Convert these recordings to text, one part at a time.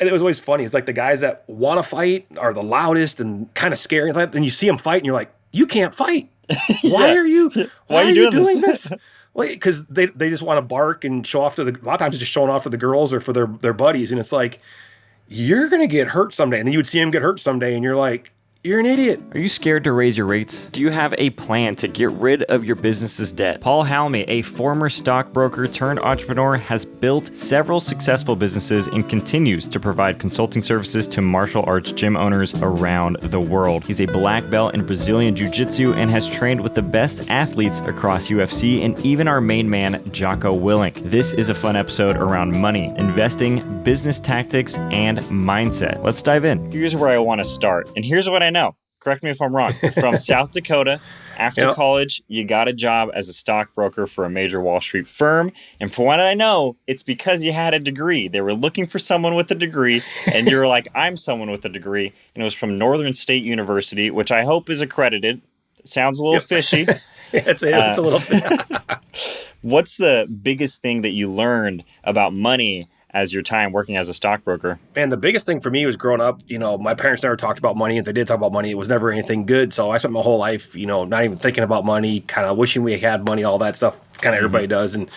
And it was always funny. It's like the guys that want to fight are the loudest and kind of scary. And you see them fight and you're like, you can't fight. Why are you doing this? Well, because they just want to bark and show off to a lot of times it's just showing off to the girls or for their buddies. And it's like, you're going to get hurt someday. And then you would see him get hurt someday and you're like, you're an idiot. Are you scared to raise your rates? Do you have a plan to get rid of your business's debt? Paul Halme, a former stockbroker turned entrepreneur, has built several successful businesses and continues to provide consulting services to martial arts gym owners around the world. He's a black belt in Brazilian Jiu-Jitsu and has trained with the best athletes across UFC and even our main man, Jocko Willink. This is a fun episode around money, investing, business tactics, and mindset. Let's dive in. Here's where I want to start, and here's what I know. Correct me if I'm wrong. You're from South Dakota. After college, you got a job as a stockbroker for a major Wall Street firm. And from what I know, it's because you had a degree. They were looking for someone with a degree, and you were like, I'm someone with a degree. And it was from Northern State University, which I hope is accredited. Sounds a little fishy. It's a little fishy. What's the biggest thing that you learned about money as your time working as a stockbroker? Man, the biggest thing for me was growing up, my parents never talked about money. If they did talk about money, it was never anything good. So I spent my whole life, not even thinking about money, kind of wishing we had money, all that stuff, kind of everybody does. And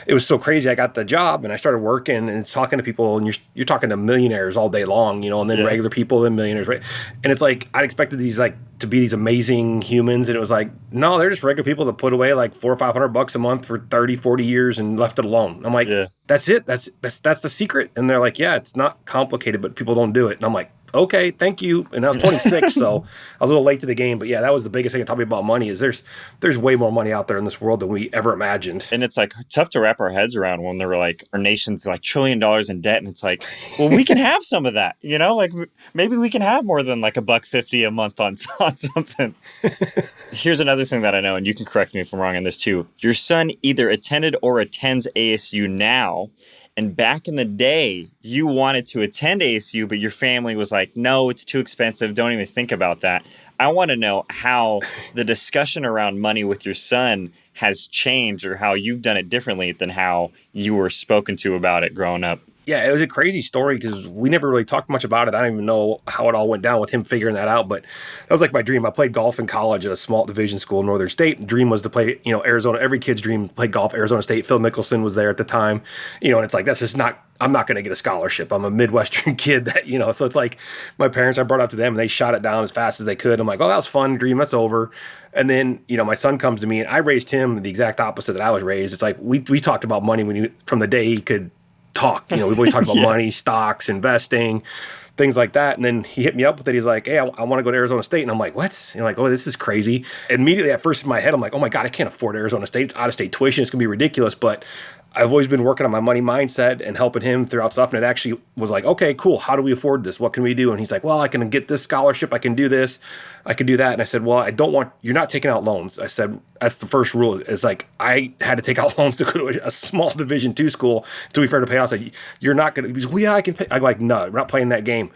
it was so crazy. I got the job and I started working and talking to people, and you're talking to millionaires all day long, and then regular people, then millionaires, right? And it's like, I'd expected these to be these amazing humans. And it was like, no, they're just regular people that put away like $400 or $500 a month for 30, 40 years and left it alone. I'm like, that's it. That's the secret. And they're like, yeah, it's not complicated, but people don't do it. And I'm like, okay, thank you. And I was 26, so I was a little late to the game. But yeah, that was the biggest thing that taught me about money is there's way more money out there in this world than we ever imagined. And it's like tough to wrap our heads around when they were like, our nation's like $1 trillion in debt. And it's like, well, we can have some of that, like maybe we can have more than like $1.50 a month on something. Here's another thing that I know, and you can correct me if I'm wrong on this too. Your son either attended or attends ASU now. And back in the day, you wanted to attend ASU, but your family was like, no, it's too expensive. Don't even think about that. I want to know how the discussion around money with your son has changed, or how you've done it differently than how you were spoken to about it growing up. Yeah, it was a crazy story because we never really talked much about it. I don't even know how it all went down with him figuring that out, but that was like my dream. I played golf in college at a small division school in Northern State. The dream was to play, Arizona. Every kid's dream, play golf, Arizona State. Phil Mickelson was there at the time, and it's like, that's just not, I'm not going to get a scholarship. I'm a Midwestern kid that, so it's like my parents, I brought it up to them and they shot it down as fast as they could. I'm like, oh, that was fun, dream, that's over. And then, my son comes to me and I raised him the exact opposite that I was raised. It's like, we talked about money from the day he could talk. We've always talked about money, stocks, investing, things like that. And then he hit me up with it. He's like, hey, I want to go to Arizona State. And I'm like, what? And like, oh, this is crazy. Immediately at first in my head, I'm like, oh my God, I can't afford Arizona State. It's out of state tuition. It's going to be ridiculous. But I've always been working on my money mindset and helping him throughout stuff. And it actually was like, okay, cool. How do we afford this? What can we do? And he's like, well, I can get this scholarship. I can do this. I can do that. And I said, well, you're not taking out loans. I said, that's the first rule. It's like, I had to take out loans to go to a small Division II school to be fair to pay off. I said, you're not going to, well, yeah, I can pay. I'm like, no, we're not playing that game.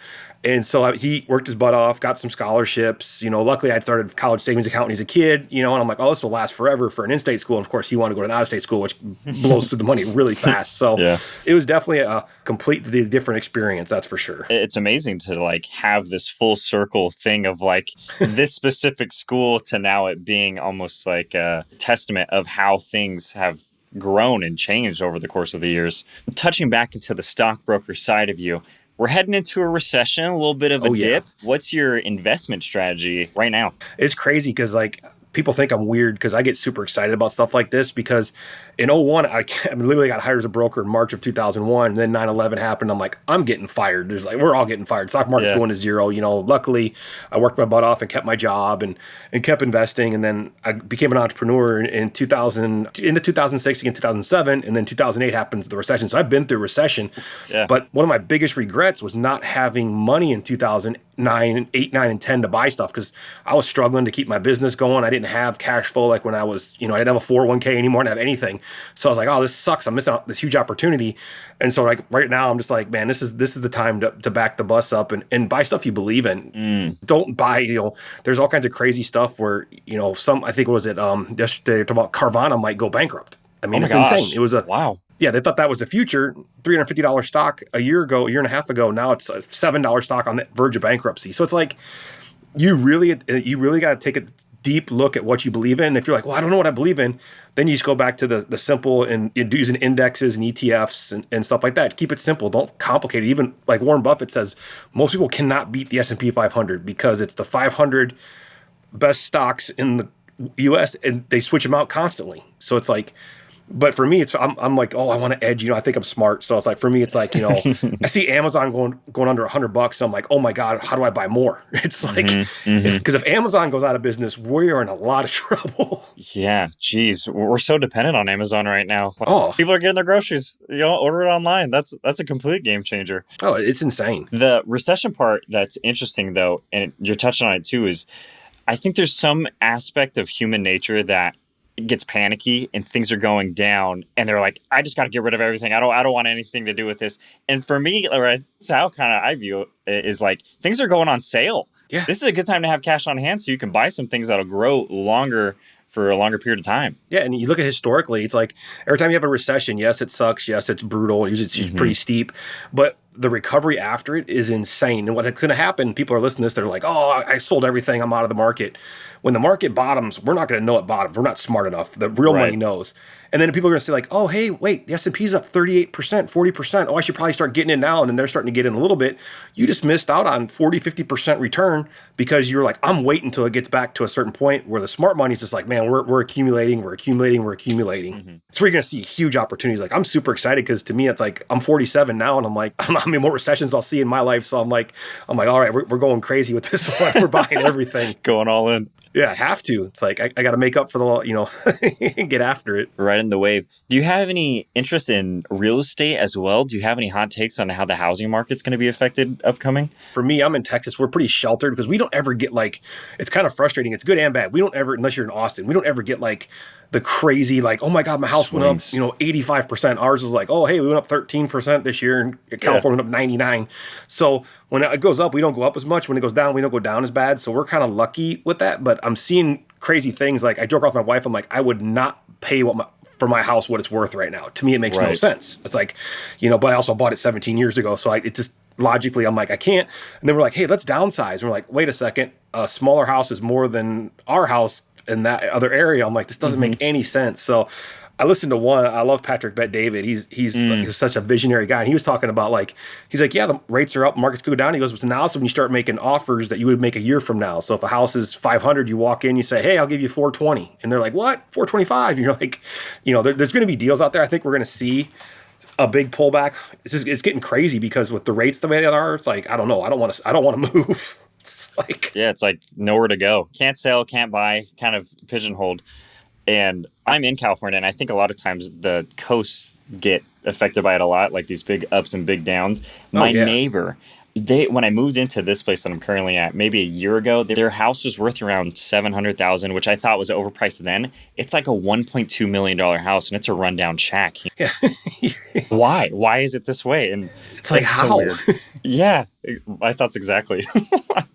And so he worked his butt off, got some scholarships. Luckily I'd started college savings account when he was a kid, and I'm like, oh, this will last forever for an in-state school. And of course he wanted to go to an out-of-state school, which blows through the money really fast. So It was definitely a completely different experience. That's for sure. It's amazing to like have this full circle thing of like this specific school to now it being almost like a testament of how things have grown and changed over the course of the years. Touching back into the stockbroker side of you, we're heading into a recession, a little bit of a dip. What's your investment strategy right now? It's crazy because people think I'm weird because I get super excited about stuff like this because in 01, I literally got hired as a broker in March of 2001. And then 9/11 happened. I'm like, I'm getting fired. We're all getting fired. Stock market's going to zero. Luckily, I worked my butt off and kept my job and kept investing. And then I became an entrepreneur in 2000, into 2006, again 2007. And then 2008 happens, the recession. So I've been through recession. Yeah. But one of my biggest regrets was not having money in 2009, 8, 9, and 10 to buy stuff because I was struggling to keep my business going. I didn't have cash flow like when I was, I didn't have a 401k anymore. I didn't have anything. So I was like, oh, this sucks. I'm missing out this huge opportunity. And so like right now I'm just like, man, this is the time to back the bus up and buy stuff you believe in. Don't buy, there's all kinds of crazy stuff where, I think it was yesterday talking about Carvana might go bankrupt. I mean, it's insane. It was wow. Yeah, they thought that was the future. $350 stock a year and a half ago. Now it's a $7 stock on the verge of bankruptcy. So it's like you really got to take a deep look at what you believe in. If you're like, well, I don't know what I believe in, then you just go back to the simple and using indexes and ETFs and stuff like that. Keep it simple. Don't complicate it. Even like Warren Buffett says, most people cannot beat the S&P 500 because it's the 500 best stocks in the U.S. and they switch them out constantly. So it's like, but for me, I'm like, oh, I want to edge. I think I'm smart. So it's like, for me, it's like, I see Amazon going under $100. So I'm like, oh my God, how do I buy more? It's like, because if Amazon goes out of business, we are in a lot of trouble. Yeah, geez, we're so dependent on Amazon right now. Oh, people are getting their groceries, order it online. That's a complete game changer. Oh, it's insane. The recession part that's interesting though, and you're touching on it too, is I think there's some aspect of human nature that gets panicky and things are going down and they're like, I just got to get rid of everything. I don't want anything to do with this. And for me, that's how kind of I view it, is like things are going on sale. Yeah. This is a good time to have cash on hand so you can buy some things that'll grow longer for a longer period of time. Yeah, and you look at historically, it's like every time you have a recession, yes, it sucks. Yes, it's brutal. Usually it's pretty steep. But the recovery after it is insane. And what's going to happen, people are listening to this, they're like, oh, I sold everything. I'm out of the market. When the market bottoms, we're not going to know it bottoms. We're not smart enough. The real money knows. And then people are going to say like, oh, hey, wait, the S&P's up 38%, 40%. Oh, I should probably start getting in now. And then they're starting to get in a little bit. You just missed out on 40, 50% return because you're like, I'm waiting until it gets back to a certain point where the smart money's just like, man, we're accumulating. So we're going to see huge opportunities. Like, I'm super excited because to me, it's like, I'm 47 now and I'm like, how many more recessions I'll see in my life. So I'm like, all right, we're going crazy with this one. We're buying everything. Going all in. Yeah, I have to. It's like, I got to make up for the, get after it. Right in the wave. Do you have any interest in real estate as well? Do you have any hot takes on how the housing market's going to be affected upcoming? For me, I'm in Texas. We're pretty sheltered because we don't ever get like, it's kind of frustrating. It's good and bad. We don't ever, unless you're in Austin, we don't ever get like the crazy, like, oh my God, my house went up, 85%. Ours was like, oh, hey, we went up 13% this year and California went up 99. So when it goes up, we don't go up as much. When it goes down, we don't go down as bad. So we're kind of lucky with that. But I'm seeing crazy things. Like I joke off my wife. I'm like, I would not pay for my house what it's worth right now. To me, it makes no sense. It's like, but I also bought it 17 years ago. So it just logically, I'm like, I can't. And then we're like, hey, let's downsize. And we're like, wait a second. A smaller house is more than our house in that other area. I'm like, this doesn't make any sense. So I listened to one. I love Patrick Bet-David. He's such a visionary guy. And he was talking about he's like, yeah, the rates are up, markets go down. He goes, but now is when you start making offers that you would make a year from now. So if a house is 500, you walk in, you say, hey, I'll give you 420. And they're like, what? 425? And you're like, there's going to be deals out there. I think we're going to see a big pullback. It's getting crazy because with the rates the way they are, it's like, I don't know. I don't want to move. It's like, yeah, it's like nowhere to go. Can't sell, can't buy, kind of pigeonholed. And I'm in California, and I think a lot of times the coasts get affected by it a lot, like these big ups and big downs. My neighbor, when I moved into this place that I'm currently at, maybe a year ago, their house was worth around $700,000, which I thought was overpriced then. It's like a $1.2 million house, and it's a rundown shack. Yeah. Why? Why is it this way? And it's like, how? So weird. Yeah, my thoughts exactly.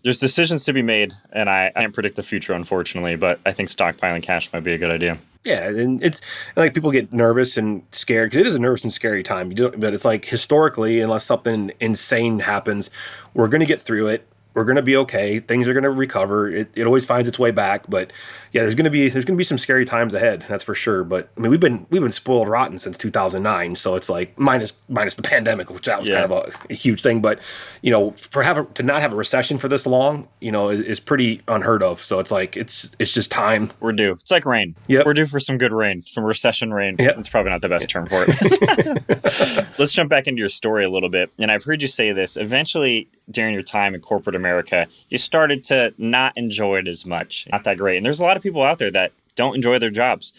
There's decisions to be made, and I can't predict the future, unfortunately, but I think stockpiling cash might be a good idea. Yeah, and it's like people get nervous and scared because it is a nervous and scary time. But it's like historically, unless something insane happens, we're going to get through it. We're going to be okay. Things are going to recover. It always finds its way back. But yeah, there's going to be some scary times ahead. That's for sure. But I mean, we've been spoiled rotten since 2009. So it's like minus the pandemic, which that was kind of a huge thing. But to not have a recession for this long, is pretty unheard of. So it's like it's just time. We're due. It's like rain. Yep. We're due for some good rain, some recession rain. Yep. It's probably not the best term for it. Let's jump back into your story a little bit. And I've heard you say this. Eventually, during your time in corporate America, you started to not enjoy it as much. Not that great. And there's a lot of people out there that don't enjoy their jobs.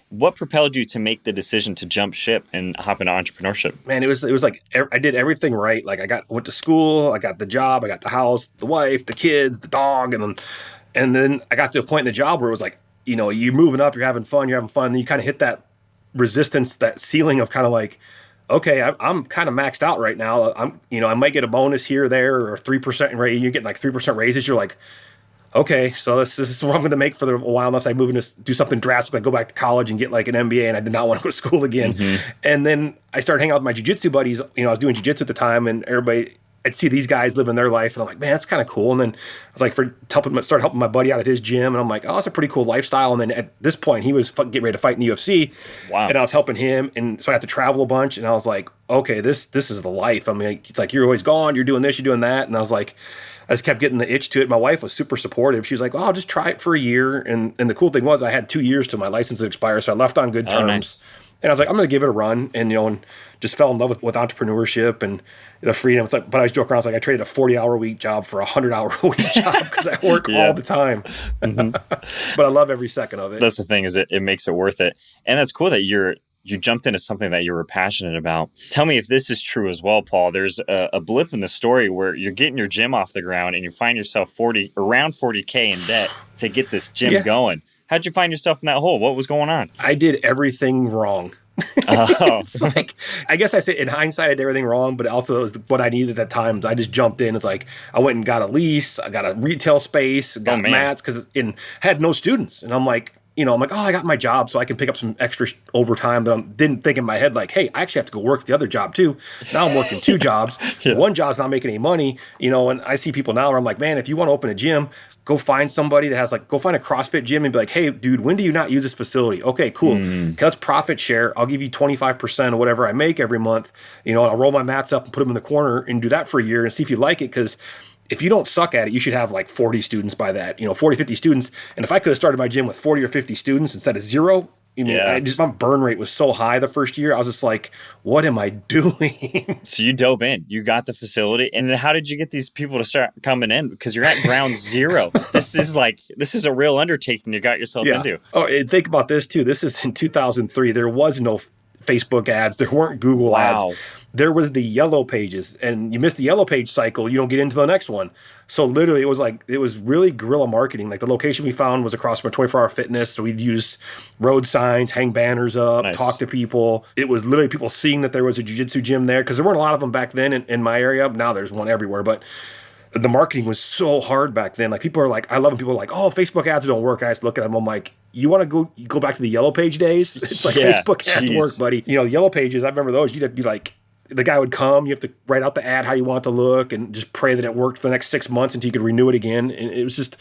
What propelled you to make the decision to jump ship and hop into entrepreneurship? Man, it was like I did everything right. Like went to school, I got the job, I got the house, the wife, the kids, the dog, and then I got to a point in the job where it was like, you're moving up, you're having fun, and then you kind of hit that resistance, that ceiling of kind of like, okay, I'm kind of maxed out right now. I might get a bonus here or there, or 3% raise. You're getting like 3% raises. You're like, okay, so this is what I'm going to make for a while unless I move into do something drastic, like go back to college and get like an MBA. And I did not want to go to school again. And then I started hanging out with my jiu-jitsu buddies. You know, I was doing jiu-jitsu at the time, and everybody, I'd see these guys living their life, and I'm like, man, that's kind of cool. And then I was like, started helping my buddy out at his gym, and I'm like, oh, it's a pretty cool lifestyle. And then at this point, he was getting ready to fight in the UFC, and I was helping him, and so I had to travel a bunch, and I was like, okay, this is the life. I mean, it's like you're always gone, you're doing this, you're doing that, and I was like, I just kept getting the itch to it. My wife was super supportive. She was like, oh, I'll just try it for a year. And the cool thing was I had 2 years to my license to expire, so I left on good terms. Nice. And I was like, I'm going to give it a run. And, you know, and just fell in love with entrepreneurship and the freedom. It's like, but I was joking around. I was like, I traded a 40-hour-week job for a 100-hour-a-week job because I work all the time. But I love every second of it. That's the thing, is it makes it worth it. And that's cool that you jumped into something that you were passionate about. Tell me if this is true as well, Paul. There's a blip in the story where you're getting your gym off the ground and you find yourself around 40K in debt to get this gym going. How'd you find yourself in that hole? What was going on? I did everything wrong. It's like, I guess I say in hindsight, I did everything wrong, but also it was what I needed at that time. I just jumped in. It's like, I went and got a lease. I got a retail space, got mats because had no students. And I'm like, oh, I got my job so I can pick up some extra overtime. But I didn't think in my head like, hey, I actually have to go work the other job too. Now I'm working 2 jobs. One job's not making any money, and I see people now where I'm like, man, if you want to open a gym, go find somebody that has go find a CrossFit gym and be like, hey, dude, when do you not use this facility? Okay, cool. Okay, let's profit share. I'll give you 25% of whatever I make every month. I'll roll my mats up and put them in the corner and do that for a year and see if you like it. Because if you don't suck at it, you should have 40 students by that, 40, 50 students. And if I could have started my gym with 40 or 50 students instead of 0, my burn rate was so high the first year. I was just like, what am I doing? So you dove in, you got the facility. And then how did you get these people to start coming in? Because you're at ground zero. This is a real undertaking you got yourself into. Oh, and think about this too. This is in 2003. There was no Facebook ads. There weren't Google ads. There was the yellow pages, and you miss the yellow page cycle, you don't get into the next one. So literally it was really guerrilla marketing. Like the location we found was across from 24-hour fitness. So we'd use road signs, hang banners up, talk to people. It was literally people seeing that there was a jiu-jitsu gym there because there weren't a lot of them back then in my area. Now there's one everywhere, but the marketing was so hard back then. Like people are like, I love when people are like, oh, Facebook ads don't work. I just look at them. I'm like, you want to go back to the yellow page days? It's like Facebook ads work, buddy. The yellow pages, I remember those. You'd have to be like, the guy would come, you have to write out the ad how you want it to look and just pray that it worked for the next 6 months until you could renew it again. And it was just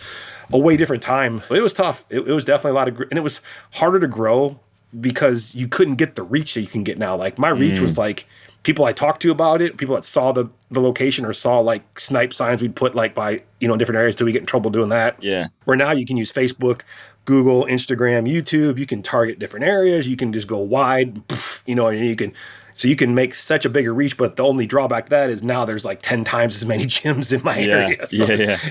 a way different time. It was tough. It was definitely a lot and it was harder to grow because you couldn't get the reach that you can get now. Like my reach was like people I talked to about it, people that saw the location or saw snipe signs we'd put by, different areas till we get in trouble doing that. Yeah. Where now you can use Facebook, Google, Instagram, YouTube. You can target different areas. You can just go wide, and you can make such a bigger reach, but the only drawback to that is now there's 10 times as many gyms in my area. So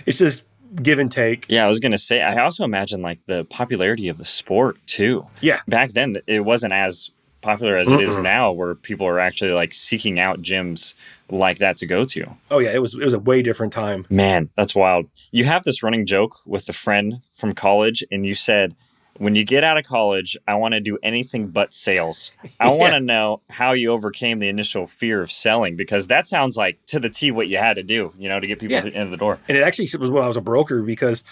it's just give and take. Yeah, I was going to say, I also imagine the popularity of the sport too. Yeah. Back then, it wasn't as popular as it is now, where people are actually seeking out gyms like that to go to. Oh yeah, it was a way different time. Man, that's wild. You have this running joke with a friend from college, and you said, when you get out of college, I want to do anything but sales. I want to know how you overcame the initial fear of selling, because that sounds like to the T what you had to do, to get people in the door. And it actually was when I was a broker, because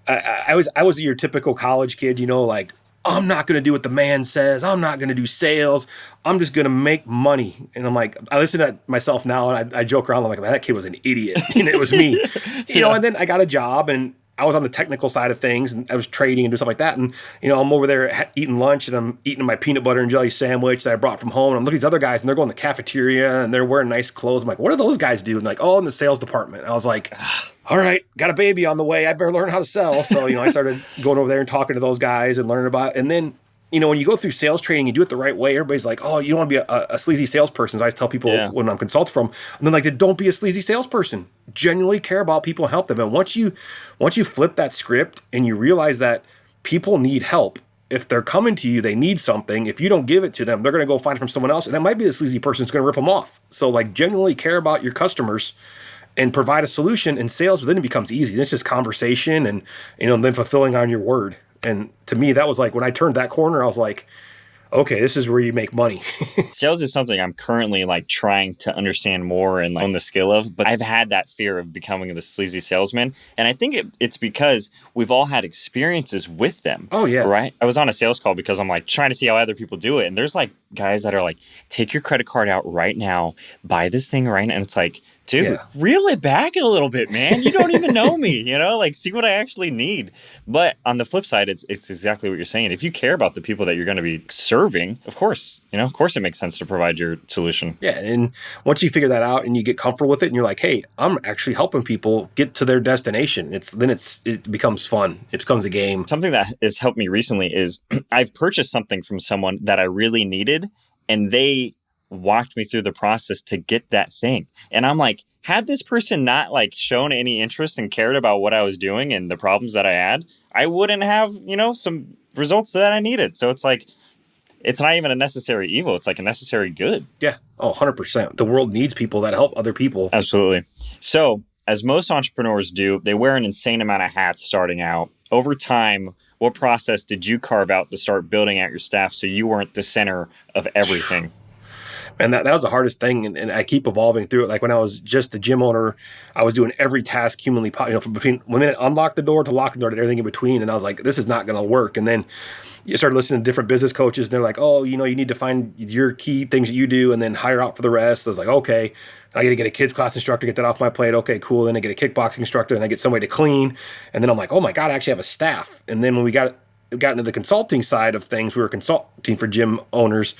I was your typical college kid, I'm not going to do what the man says. I'm not going to do sales. I'm just going to make money. And I'm like, I listen to myself now and I joke around. I'm like, man, that kid was an idiot. And it was me, and then I got a job and I was on the technical side of things and I was trading and doing stuff like that. And, I'm over there eating lunch and I'm eating my peanut butter and jelly sandwich that I brought from home. And I'm looking at these other guys and they're going to the cafeteria and they're wearing nice clothes. I'm like, what do those guys do? And in the sales department. And I was like, all right, got a baby on the way. I better learn how to sell. So, I started going over there and talking to those guys and learning about it. And then, when you go through sales training, you do it the right way. Everybody's like, oh, you don't want to be a sleazy salesperson. So I always tell people when I'm consulted from, and then don't be a sleazy salesperson. Genuinely care about people and help them. And once you flip that script and you realize that people need help, if they're coming to you, they need something. If you don't give it to them, they're going to go find it from someone else. And that might be the sleazy person who's going to rip them off. So genuinely care about your customers and provide a solution. And sales, then it becomes easy. It's just conversation and, then fulfilling on your word. And to me, that was when I turned that corner, I was like, okay, this is where you make money. Sales is something I'm currently like trying to understand more and like own the skill of, but I've had that fear of becoming the sleazy salesman. And I think it's because we've all had experiences with them. Oh, yeah. Right. I was on a sales call because I'm like trying to see how other people do it. And there's like guys that are like, take your credit card out right now, buy this thing right now. And it's like, dude, Yeah. reel it back a little bit, man. You don't even know me, like see what I actually need. But on the flip side, it's exactly what you're saying. If you care about the people that you're going to be serving, of course it makes sense to provide your solution. Yeah. And once you figure that out and you get comfortable with it and you're like, hey, I'm actually helping people get to their destination. It becomes fun. It becomes a game. Something that has helped me recently is I've purchased something from someone that I really needed, and they walked me through the process to get that thing. And I'm like, had this person not like shown any interest and cared about what I was doing and the problems that I had, I wouldn't have, some results that I needed. So it's like, it's not even a necessary evil. It's like a necessary good. Yeah. Oh, 100%. The world needs people that help other people. Absolutely. So as most entrepreneurs do, they wear an insane amount of hats starting out. Over time, what process did you carve out to start building out your staff so you weren't the center of everything? And that was the hardest thing, and I keep evolving through it. Like when I was just the gym owner, I was doing every task humanly possible, from between when they unlocked the door to locking the door to everything in between. And I was like, this is not going to work. And then you start listening to different business coaches, and they're like, oh, you need to find your key things that you do and then hire out for the rest. So I was like, okay, I got to get a kids class instructor, get that off my plate. Okay, cool. Then I get a kickboxing instructor, and I get somebody to clean. And then I'm like, oh my God, I actually have a staff. And then when we got into the consulting side of things, we were consulting for gym owners.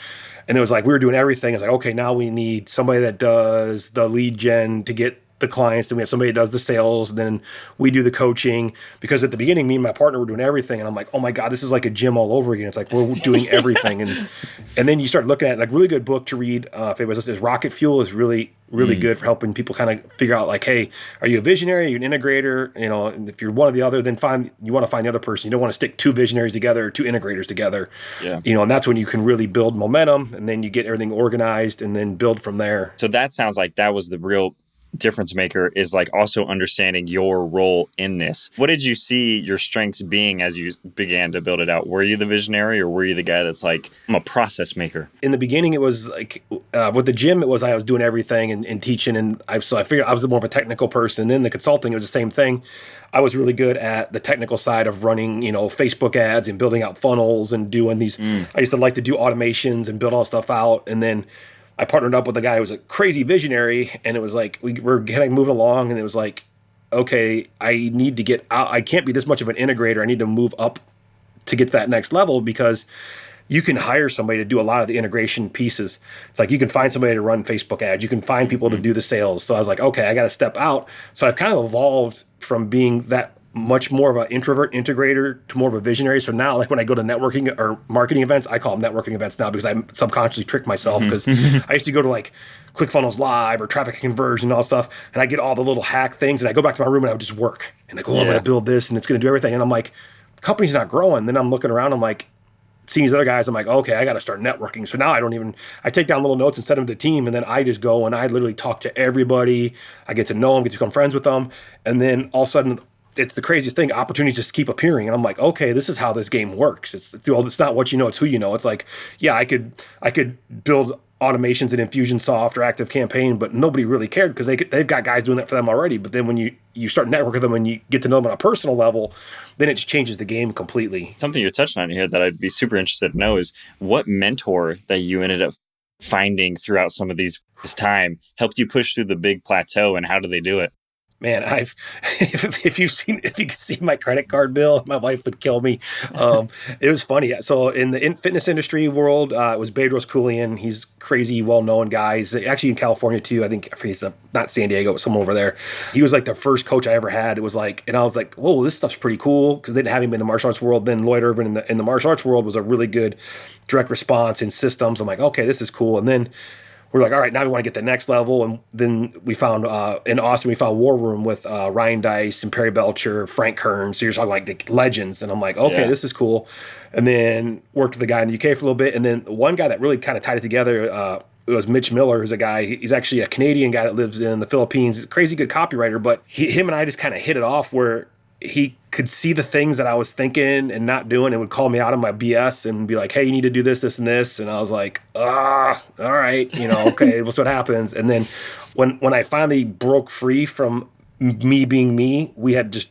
And it was like we were doing everything. It's like, okay, now we need somebody that does the lead gen to get the clients. Then we have somebody that does the sales. And then we do the coaching. Because at the beginning, me and my partner were doing everything. And I'm like, oh my God, this is like a gym all over again. It's like we're doing everything. And then you start looking at like really good book to read. If it was listening, Rocket Fuel is really good for helping people kind of figure out like, hey, are you a visionary? Are you an integrator? And if you're one or the other, then you want to find the other person. You don't want to stick two visionaries together or two integrators together. Yeah. And that's when you can really build momentum, and then you get everything organized and then build from there. So that sounds like that was the real difference maker, is like also understanding your role in this. What did you see your strengths being as you began to build it out? Were you the visionary, or were you the guy that's like, I'm a process maker? In the beginning, it was like with the gym, I was doing everything and teaching. And I figured I was more of a technical person. And then the consulting, it was the same thing. I was really good at the technical side of running, Facebook ads and building out funnels and doing these. I used to like to do automations and build all stuff out. And then I partnered up with a guy who was a crazy visionary, and it was like we were kind of moving along, and it was like, okay, I need to get out. I can't be this much of an integrator. I need to move up to get to that next level, because you can hire somebody to do a lot of the integration pieces. It's like you can find somebody to run Facebook ads. You can find people to do the sales. So I was like, okay, I got to step out. So I've kind of evolved from being that much more of an introvert integrator to more of a visionary. So now, like when I go to networking or marketing events, I call them networking events now, because I subconsciously trick myself, because I used to go to like ClickFunnels Live or traffic conversion and all stuff, and I get all the little hack things, and I go back to my room and I would just work and like, I'm going to build this and it's going to do everything. And I'm like, the company's not growing. Then I'm looking around, I'm like, seeing these other guys, I'm like, okay, I got to start networking. So now I take down little notes and send them to the team, and then I just go and I literally talk to everybody. I get to know them, get to become friends with them. And then all of a sudden, it's the craziest thing. Opportunities just keep appearing. And I'm like, okay, this is how this game works. It's not what you know, it's who you know. It's like, yeah, I could build automations in Infusionsoft or ActiveCampaign, but nobody really cared, because they've got guys doing that for them already. But then when you start networking with them and you get to know them on a personal level, then it just changes the game completely. Something you're touching on here that I'd be super interested to know is what mentor that you ended up finding throughout some of this time helped you push through the big plateau, and how do they do it? Man, if you could see my credit card bill, my wife would kill me. It was funny. So in the fitness industry world, it was Bedros Keuilian. He's crazy, well-known guy. He's actually in California too. I think he's not San Diego, but somewhere over there. He was like the first coach I ever had. It was like, and I was like, whoa, this stuff's pretty cool, because they didn't have him in the martial arts world. Then Lloyd Irvin in the martial arts world was a really good direct response in systems. I'm like, okay, this is cool. And then we're like, all right, now we want to get the next level. And then we found, in Austin, we found War Room with Ryan Dice and Perry Belcher, Frank Kern. So you're talking like the legends. And I'm like, okay, this is cool. And then worked with a guy in the UK for a little bit. And then one guy that really kind of tied it together, it was Mitch Miller, who's a guy, he's actually a Canadian guy that lives in the Philippines, crazy good copywriter. But him and I just kind of hit it off, where he could see the things that I was thinking and not doing and would call me out on my BS and be like, hey, you need to do this, this, and this. And I was like, all right, okay, what's what happens. And then when I finally broke free from me being me, we had just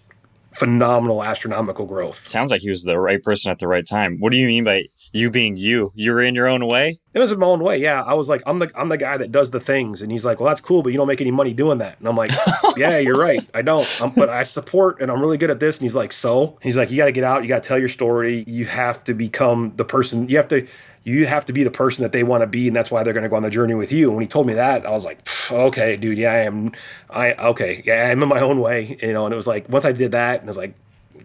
phenomenal astronomical growth. Sounds like he was the right person at the right time. What do you mean by you being you? You were in your own way? It was in my own way. Yeah. I was like, I'm the guy that does the things. And he's like, well, that's cool, but you don't make any money doing that. And I'm like, yeah, you're right. I don't, but I support and I'm really good at this. And he's like, he's like, you got to get out. You got to tell your story. You have to become the person you have to be the person that they want to be. And that's why they're going to go on the journey with you. And when he told me that, I was like, okay, dude, yeah, I'm in my own way, and it was like, once I did that and it was like,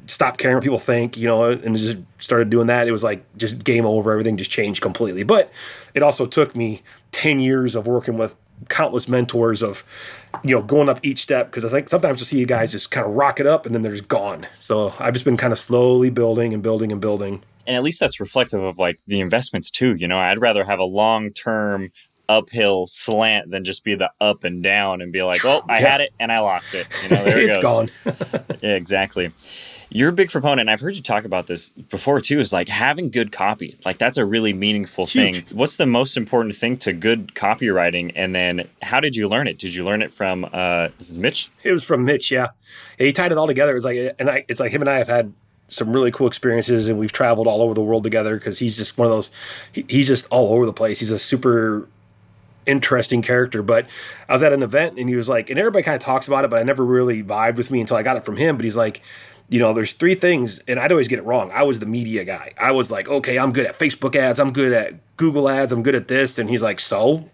stop caring what people think, and just started doing that. It was like just game over. Everything just changed completely. But it also took me 10 years of working with countless mentors of, going up each step. Cause I think sometimes you see you guys just kind of rock it up and then they're just gone. So I've just been kind of slowly building and building and building. And at least that's reflective of like the investments too. I'd rather have a long-term uphill slant than just be the up and down and be like, well, I had it and I lost it. There it goes. Gone. Yeah, exactly. You're a big proponent, and I've heard you talk about this before too, is like having good copy. Like that's a really meaningful thing. What's the most important thing to good copywriting? And then how did you learn it? Did you learn it from Mitch? It was from Mitch, yeah. He tied it all together. It's like him and I have had some really cool experiences, and we've traveled all over the world together because he's just one of those, he's just all over the place. He's a super interesting character. But I was at an event and he was like, and everybody kind of talks about it, but I never really vibed with me until I got it from him. But he's like, there's three things, and I'd always get it wrong. I was the media guy. I was like, okay, I'm good at Facebook ads. I'm good at Google ads. I'm good at this. And he's like,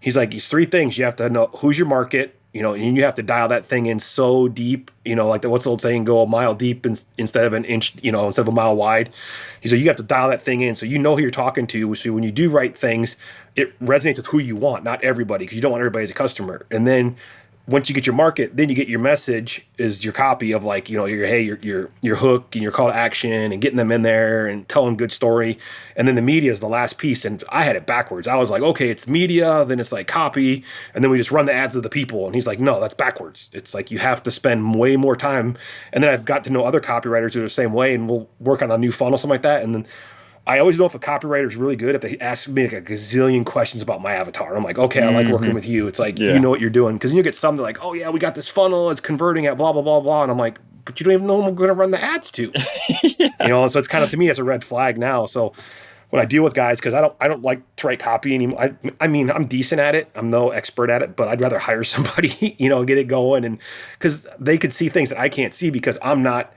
he's like, it's three things. You have to know who's your market, and you have to dial that thing in so deep, like what's the old saying, go a mile deep instead of an inch, instead of a mile wide. He's like, you have to dial that thing in so you know who you're talking to. So when you do write things, it resonates with who you want, not everybody, because you don't want everybody as a customer. And then once you get your market, then you get your message is your copy of like, your hook and your call to action and getting them in there and telling good story. And then the media is the last piece. And I had it backwards. I was like, okay, it's media, then it's like copy. And then we just run the ads of the people. And he's like, no, that's backwards. It's like, you have to spend way more time. And then I've got to know other copywriters who are the same way, and we'll work on a new funnel, something like that. And then I always know if a copywriter is really good if they ask me like a gazillion questions about my avatar. I'm like, okay, I like working with you. It's like, you know what you're doing. Because you get some that are like, oh yeah, we got this funnel. It's converting at blah, blah, blah, blah. And I'm like, but you don't even know who I'm going to run the ads to. So it's kind of, to me, it's a red flag now. So when I deal with guys, because I don't like to write copy anymore. I mean, I'm decent at it. I'm no expert at it, but I'd rather hire somebody, get it going. And because they could see things that I can't see because I'm not.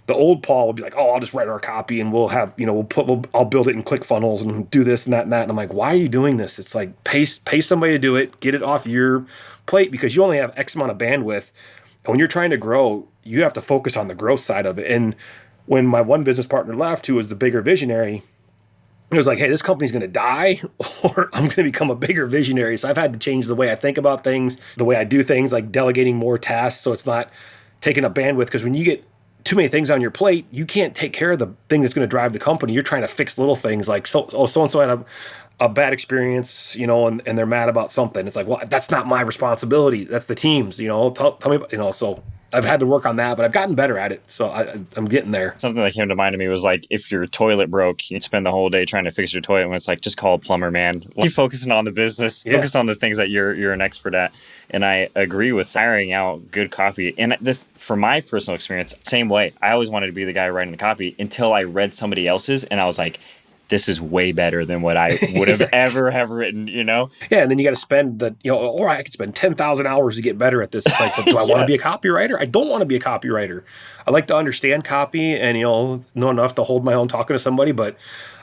The old Paul would be like, oh, I'll just write our copy and we'll have, I'll build it in ClickFunnels and do this and that and that. And I'm like, why are you doing this? It's like, pay somebody to do it, get it off your plate, because you only have X amount of bandwidth. And when you're trying to grow, you have to focus on the growth side of it. And when my one business partner left, who was the bigger visionary, it was like, hey, this company's going to die or I'm going to become a bigger visionary. So I've had to change the way I think about things, the way I do things, like delegating more tasks. So it's not taking up bandwidth, because when you get too many things on your plate, you can't take care of the thing that's going to drive the company. You're trying to fix little things like, so-and-so had a bad experience, and they're mad about something. It's like, well, that's not my responsibility. That's the team's, tell me, so I've had to work on that, but I've gotten better at it. So I'm getting there. Something that came to mind to me was like, if your toilet broke, you'd spend the whole day trying to fix your toilet, when it's like, just call a plumber, man. Keep focusing on the business, focus on the things that you're an expert at. And I agree with hiring out good copy. And for my personal experience, same way. I always wanted to be the guy writing the copy until I read somebody else's and I was like, this is way better than what I would have ever have written, Yeah, and then you got to spend or I could spend 10,000 hours to get better at this. It's like, do I want to be a copywriter? I don't want to be a copywriter. I like to understand copy and, know enough to hold my own talking to somebody, but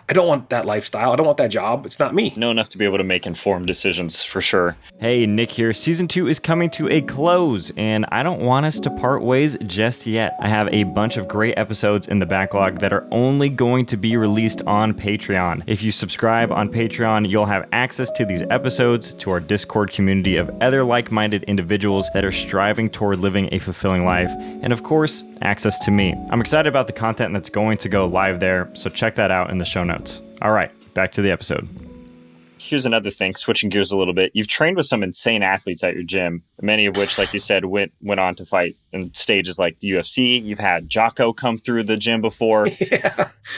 I don't want that lifestyle. I don't want that job. It's not me. Know enough to be able to make informed decisions, for sure. Hey, Nick here. Season 2 is coming to a close, and I don't want us to part ways just yet. I have a bunch of great episodes in the backlog that are only going to be released on Patreon. If you subscribe on Patreon, you'll have access to these episodes, to our Discord community of other like-minded individuals that are striving toward living a fulfilling life, and of course, access to me. I'm excited about the content that's going to go live there, so check that out in the show notes. All right, back to the episode. Here's another thing, switching gears a little bit. You've trained with some insane athletes at your gym, many of which, like you said, went on to fight in stages like the UFC. You've had Jocko come through the gym before.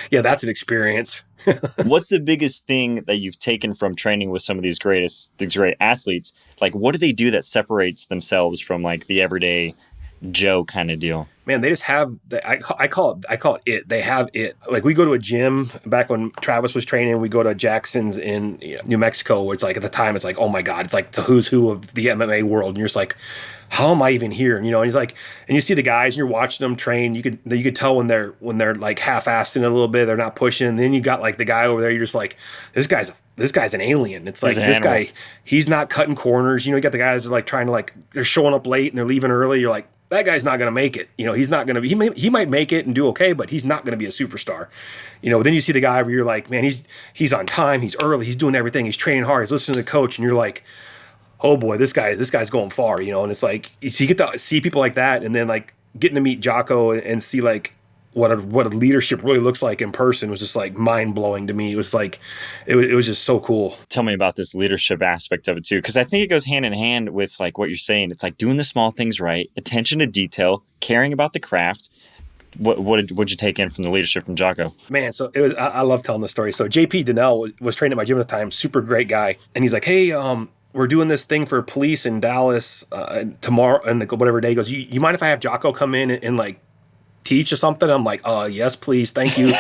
Yeah, that's an experience. What's the biggest thing that you've taken from training with some of these great athletes? Like, what do they do that separates themselves from like the everyday Joe kind of deal? Man, they just have I call it. They have it. Like we go to a gym back when Travis was training. We go to Jackson's in New Mexico, where it's like at the time it's like, oh my god, it's like the who's who of the MMA world, and you're just like, how am I even here? And, and he's like, and you see the guys, and you're watching them train. You could tell when they're like half-assing it a little bit, they're not pushing. And then you got like the guy over there, you're just like, this guy's an alien. It's like this guy, he's not cutting corners. You got the guys that are like trying to like, they're showing up late and they're leaving early. You're like, that guy's not going to make it. He's not going to be, he might make it and do okay, but he's not going to be a superstar. Then you see the guy where you're like, man, he's on time. He's early. He's doing everything. He's training hard. He's listening to the coach. And you're like, oh boy, this guy's going far, and it's like, so you get to see people like that. And then like getting to meet Jocko and see like what a leadership really looks like in person was just like mind blowing to me. It was like, it was just so cool. Tell me about this leadership aspect of it too. Cause I think it goes hand in hand with like what you're saying. It's like doing the small things right, attention to detail, caring about the craft. What'd you take in from the leadership from Jocko? Man, so it was, I love telling the story. So JP Donnell was training at my gym at the time, super great guy. And he's like, hey, we're doing this thing for police in Dallas tomorrow and whatever day. He goes, you mind if I have Jocko come in and like teach or something? I'm like, yes, please, thank you.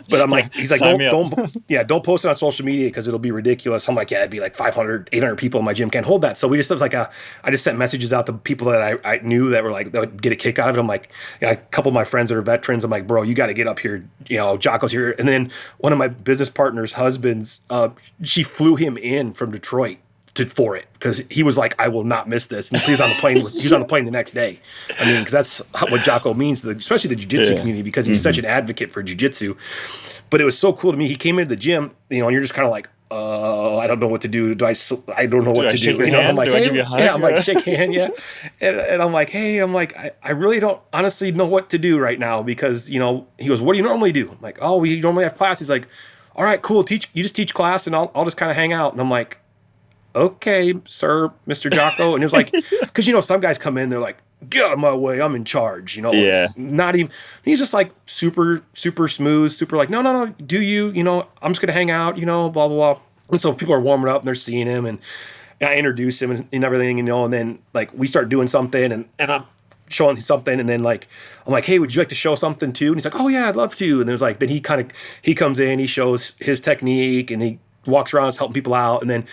But I'm like, he's like, don't post it on social media because it'll be ridiculous. I'm like, yeah, it'd be like 500, 800 people in my gym can't hold that. So it was like I just sent messages out to people that I knew that were like, that would get a kick out of it. I'm like, a couple of my friends that are veterans, I'm like, bro, you got to get up here. Jocko's here. And then one of my business partner's husbands, she flew him in from Detroit for it because he was like, I will not miss this. And he was on the plane. He was on the plane the next day. I mean, because that's what Jocko means, especially the jiu-jitsu community, because he's such an advocate for jiu-jitsu. But it was so cool to me. He came into the gym, and you're just kind of like, I don't know what to do. I don't know what to do. I'm like, hey, yeah, I'm like, shake hand, yeah. And I'm like, hey, I really don't honestly know what to do right now because, he goes, what do you normally do? I'm like, oh, we normally have class. He's like, all right, cool. You just teach class, and I'll just kind of hang out. And I'm like, okay, sir, Mr. Jocko. And it was like, because, some guys come in, they're like, get out of my way, I'm in charge, Yeah. Not even, he's just like super, super smooth, super like, no, do you, I'm just going to hang out, blah, blah, blah. And so people are warming up and they're seeing him and I introduce him and everything, and then like we start doing something and I'm showing something and then like, I'm like, hey, would you like to show something too? And he's like, oh yeah, I'd love to. And there's like, then he comes in, he shows his technique and he walks around, helping people out. And then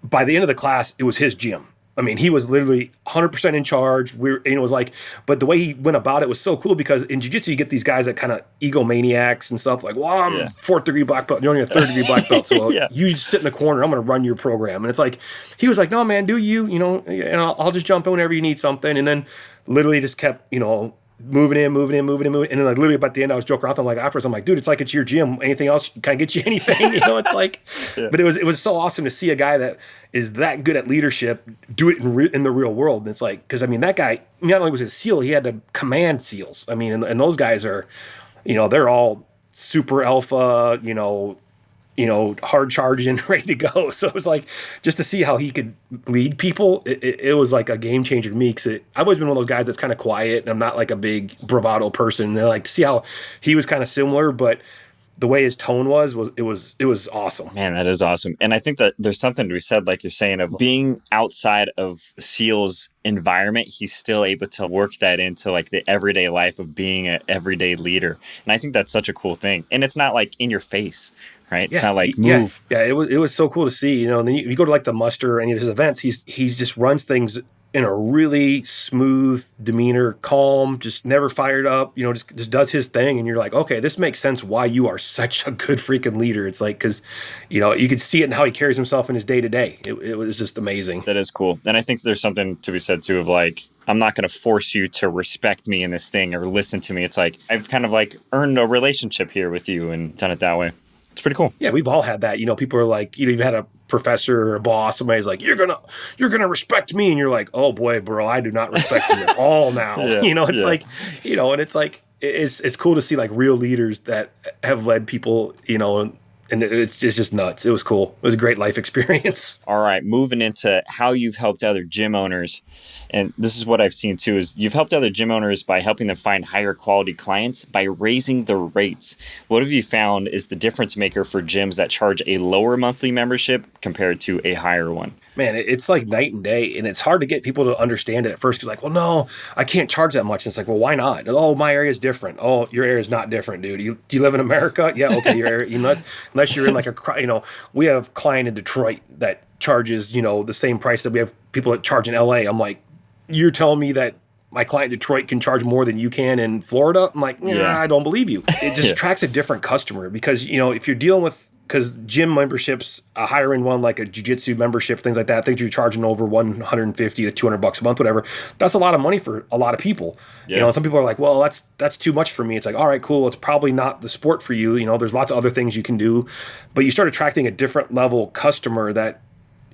by the end of the class, it was his gym. I mean, he was literally 100% in charge. It was like, but the way he went about it was so cool because in jiu-jitsu, you get these guys that kind of egomaniacs and stuff like, well, I'm fourth degree black belt. You're only a third degree black belt. So you just sit in the corner. I'm going to run your program. And it's like, he was like, no, man, do you, and I'll just jump in whenever you need something. And then literally just kept, moving in. And then like literally by the end, I was joking around. I'm like, afterwards, I'm like, dude, it's like it's your gym. Anything else? Can I get you anything? It's like, but it was so awesome to see a guy that is that good at leadership do it in the real world. And it's like, because I mean, that guy not only was a SEAL, he had to command SEALs. I mean, and those guys are, they're all super alpha, hard charging, ready to go. So it was like, just to see how he could lead people, it was like a game changer to me. Because I've always been one of those guys that's kind of quiet and I'm not like a big bravado person. And like to see how he was kind of similar, but the way his tone was awesome. Man, that is awesome. And I think that there's something to be said, like you're saying, of being outside of SEAL's environment, he's still able to work that into like the everyday life of being an everyday leader. And I think that's such a cool thing. And it's not like in your face. Right? It's not like move. Yeah, it was so cool to see, and then you go to like the muster or any of his events, he's just runs things in a really smooth demeanor, calm, just never fired up, just does his thing. And you're like, okay, this makes sense why you are such a good freaking leader. It's like, because, you could see it in how he carries himself in his day to day. It was just amazing. That is cool. And I think there's something to be said too of like, I'm not going to force you to respect me in this thing or listen to me. It's like, I've kind of like earned a relationship here with you and done it that way. It's pretty cool. Yeah, we've all had that. People are like, you've had a professor or a boss, somebody's like, you're gonna respect me, and you're like, oh boy, bro, I do not respect you at all now. It's like, and it's like it's cool to see like real leaders that have led people, And it's just nuts. It was cool. It was a great life experience. All right, moving into how you've helped other gym owners. And this is what I've seen too, is you've helped other gym owners by helping them find higher quality clients by raising the rates. What have you found is the difference maker for gyms that charge a lower monthly membership compared to a higher one? Man, it's like night and day, and it's hard to get people to understand it at first. Because like, well, no, I can't charge that much. And it's like, well, why not? Oh, my area is different. Oh, your area is not different, dude. Do you live in America? Yeah, okay, your area. Unless you're in like we have a client in Detroit that charges the same price that we have people that charge in LA. I'm like, you're telling me that my client in Detroit can charge more than you can in Florida? I'm like, yeah, I don't believe you. It just attracts a different customer because if you're dealing with. Because gym memberships, a higher end one like a jiu-jitsu membership, things like that, I think you're charging over $150 to $200 a month, whatever. That's a lot of money for a lot of people. Yeah. And some people are like, well, that's too much for me. It's like, all right, cool. It's probably not the sport for you. There's lots of other things you can do, but you start attracting a different level customer that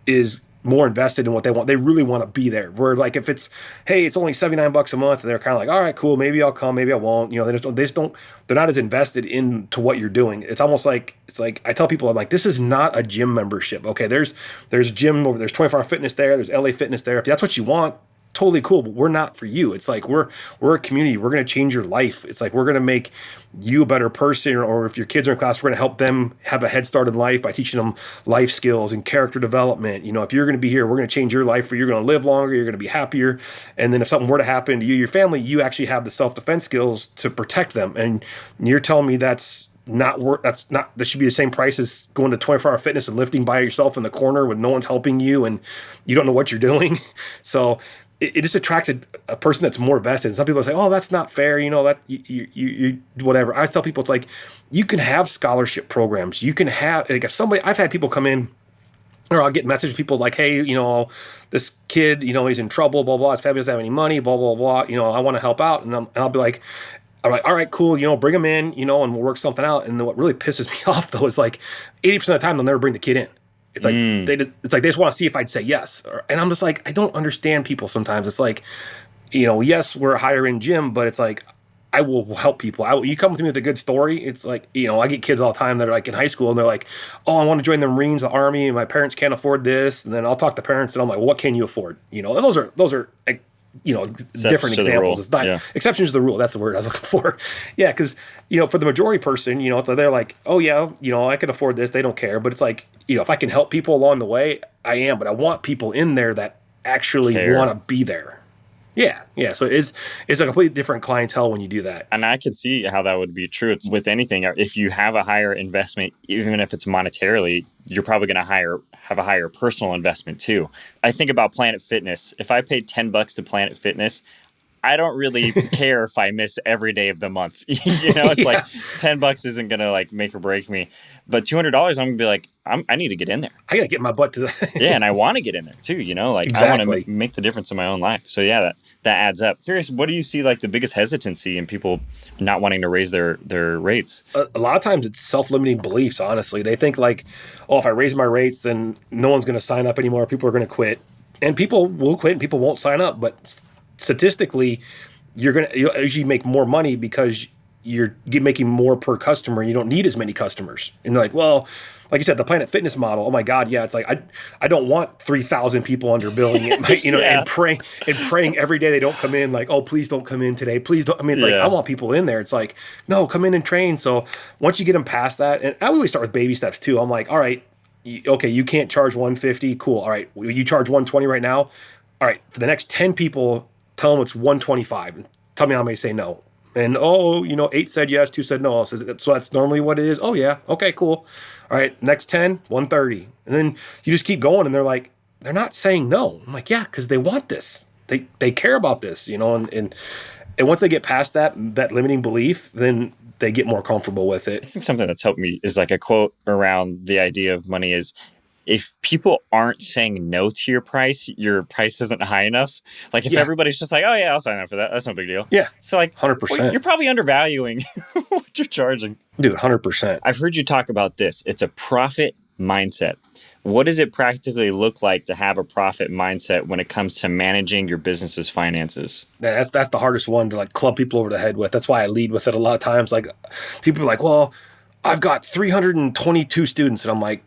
is more invested in what they want. They really want to be there. Where like if it's, hey, it's only $79 a month, and they're kind of like, all right, cool, maybe I'll come, maybe I won't. They're not as invested into what you're doing. It's almost like I tell people, I'm like, this is not a gym membership. Okay, there's gym over there's 24 Hour Fitness there, there's LA Fitness there. If that's what you want, totally cool, but we're not for you. It's like we're a community. We're going to change your life. It's like we're going to make you a better person, or if your kids are in class, we're going to help them have a head start in life by teaching them life skills and character development. If you're going to be here, we're going to change your life, or you're going to live longer, you're going to be happier. And then if something were to happen to you, your family, you actually have the self-defense skills to protect them. And you're telling me that should be the same price as going to 24 Hour Fitness and lifting by yourself in the corner when no one's helping you and you don't know what you're doing. So it just attracts a person that's more vested. And some people say, oh, that's not fair. That you whatever. I tell people, it's like, you can have scholarship programs. You can have, like, I've had people come in, or I'll get messages, people like, hey, this kid, he's in trouble, blah, blah, his family doesn't have any money, blah, blah, blah. I want to help out. And I'll be like, all right, cool. Bring them in, and we'll work something out. And then what really pisses me off though is like 80% of the time they'll never bring the kid in. It's like they just want to see if I'd say yes. And I'm just like, I don't understand people sometimes. It's like, yes, we're a higher end gym, but it's like, I will help people. You come to me with a good story. It's like, I get kids all the time that are like in high school and they're like, oh, I want to join the Marines, the Army, and my parents can't afford this. And then I'll talk to parents and I'm like, well, what can you afford? And those are like, different examples. It's not exceptions to the rule. That's the word I was looking for. Yeah, because for the majority person, it's like they're like, oh yeah, I can afford this. They don't care. But it's like, if I can help people along the way, I am. But I want people in there that actually want to be there. Yeah. So it's a completely different clientele when you do that. And I can see how that would be true. It's with anything. If you have a higher investment, even if it's monetarily, you're probably going to have a higher personal investment too. I think about Planet Fitness. If I paid $10 to Planet Fitness, I don't really care if I miss every day of the month. It's like $10 isn't going to like make or break me. But $200, I'm going to be like, I need to get in there. I got to get my butt to that. Yeah, and I want to get in there too, Exactly. I want to make the difference in my own life. So yeah, that adds up. Curious, what do you see like the biggest hesitancy in people not wanting to raise their rates? A lot of times it's self-limiting beliefs, honestly. They think like, oh, if I raise my rates, then no one's going to sign up anymore. People are going to quit. And people will quit and people won't sign up. But statistically, you'll usually make more money because you're making more per customer. You don't need as many customers. And they're like, well, like you said, the Planet Fitness model. Oh my God, yeah. It's like I don't want 3,000 people under billing it, and praying every day they don't come in. Like, oh, please don't come in today. Please don't. I mean, it's like I want people in there. It's like, no, come in and train. So once you get them past that, and I really start with baby steps too. I'm like, all right, okay, you can't charge $150. Cool. All right, you charge $120 right now. All right, for the next 10 people, tell them it's $125. Tell me how many say no. And, 8 said yes, 2 said no. So that's normally what it is? Oh, yeah. Okay, cool. All right, next 10, $130. And then you just keep going, and they're like, they're not saying no. I'm like, yeah, because they want this. They care about this, and once they get past that limiting belief, then they get more comfortable with it. I think something that's helped me is like a quote around the idea of money is, if people aren't saying no to your price isn't high enough. Like if everybody's just like, oh yeah, I'll sign up for that. That's no big deal. Yeah. So like 100%. Well, you're probably undervaluing what you're charging. Dude, 100%. I've heard you talk about this. It's a profit mindset. What does it practically look like to have a profit mindset when it comes to managing your business's finances? That's the hardest one to like club people over the head with. That's why I lead with it a lot of times. Like people are like, well, I've got 322 students. And I'm like,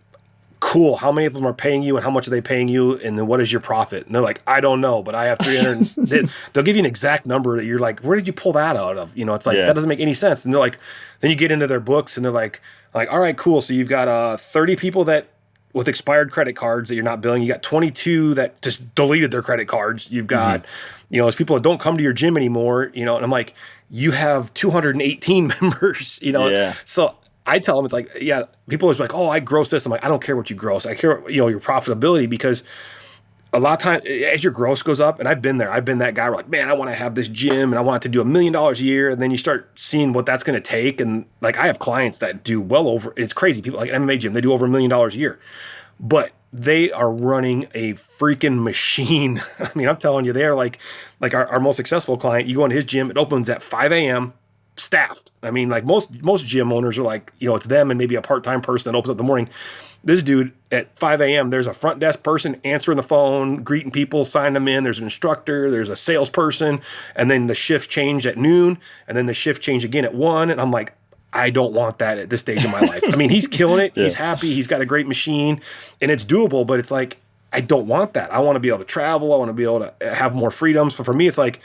cool. How many of them are paying you and how much are they paying you? And then what is your profit? And they're like, I don't know, but I have 300. They'll give you an exact number that you're like, where did you pull that out of? It's like, that doesn't make any sense. And they're like, then you get into their books and they're like, all right, cool. So you've got 30 people that with expired credit cards that you're not billing. You got 22 that just deleted their credit cards. You've got, there's people that don't come to your gym anymore, and I'm like, you have 218 members, So I tell them, it's like, yeah, people are like, oh, I gross this. I'm like, I don't care what you gross. I care, your profitability, because a lot of times as your gross goes up, and I've been there, I've been that guy where like, man, I want to have this gym and I want it to do $1 million a year. And then you start seeing what that's going to take. And like, I have clients that do well over, it's crazy. People like an MMA gym, they do over $1 million a year, but they are running a freaking machine. I mean, I'm telling you, they're like our most successful client. You go into his gym, it opens at 5 a.m. staffed. I mean, like most gym owners are like, it's them and maybe a part-time person that opens up in the morning. This dude at 5 a.m., there's a front desk person answering the phone, greeting people, signing them in. There's an instructor, there's a salesperson, and then the shift changed at noon, and then the shift changed again at 1. And I'm like, I don't want that at this stage of my life. I mean, he's killing it. He's happy. He's got a great machine, and it's doable, but it's like, I don't want that. I want to be able to travel. I want to be able to have more freedoms. So for me, it's like,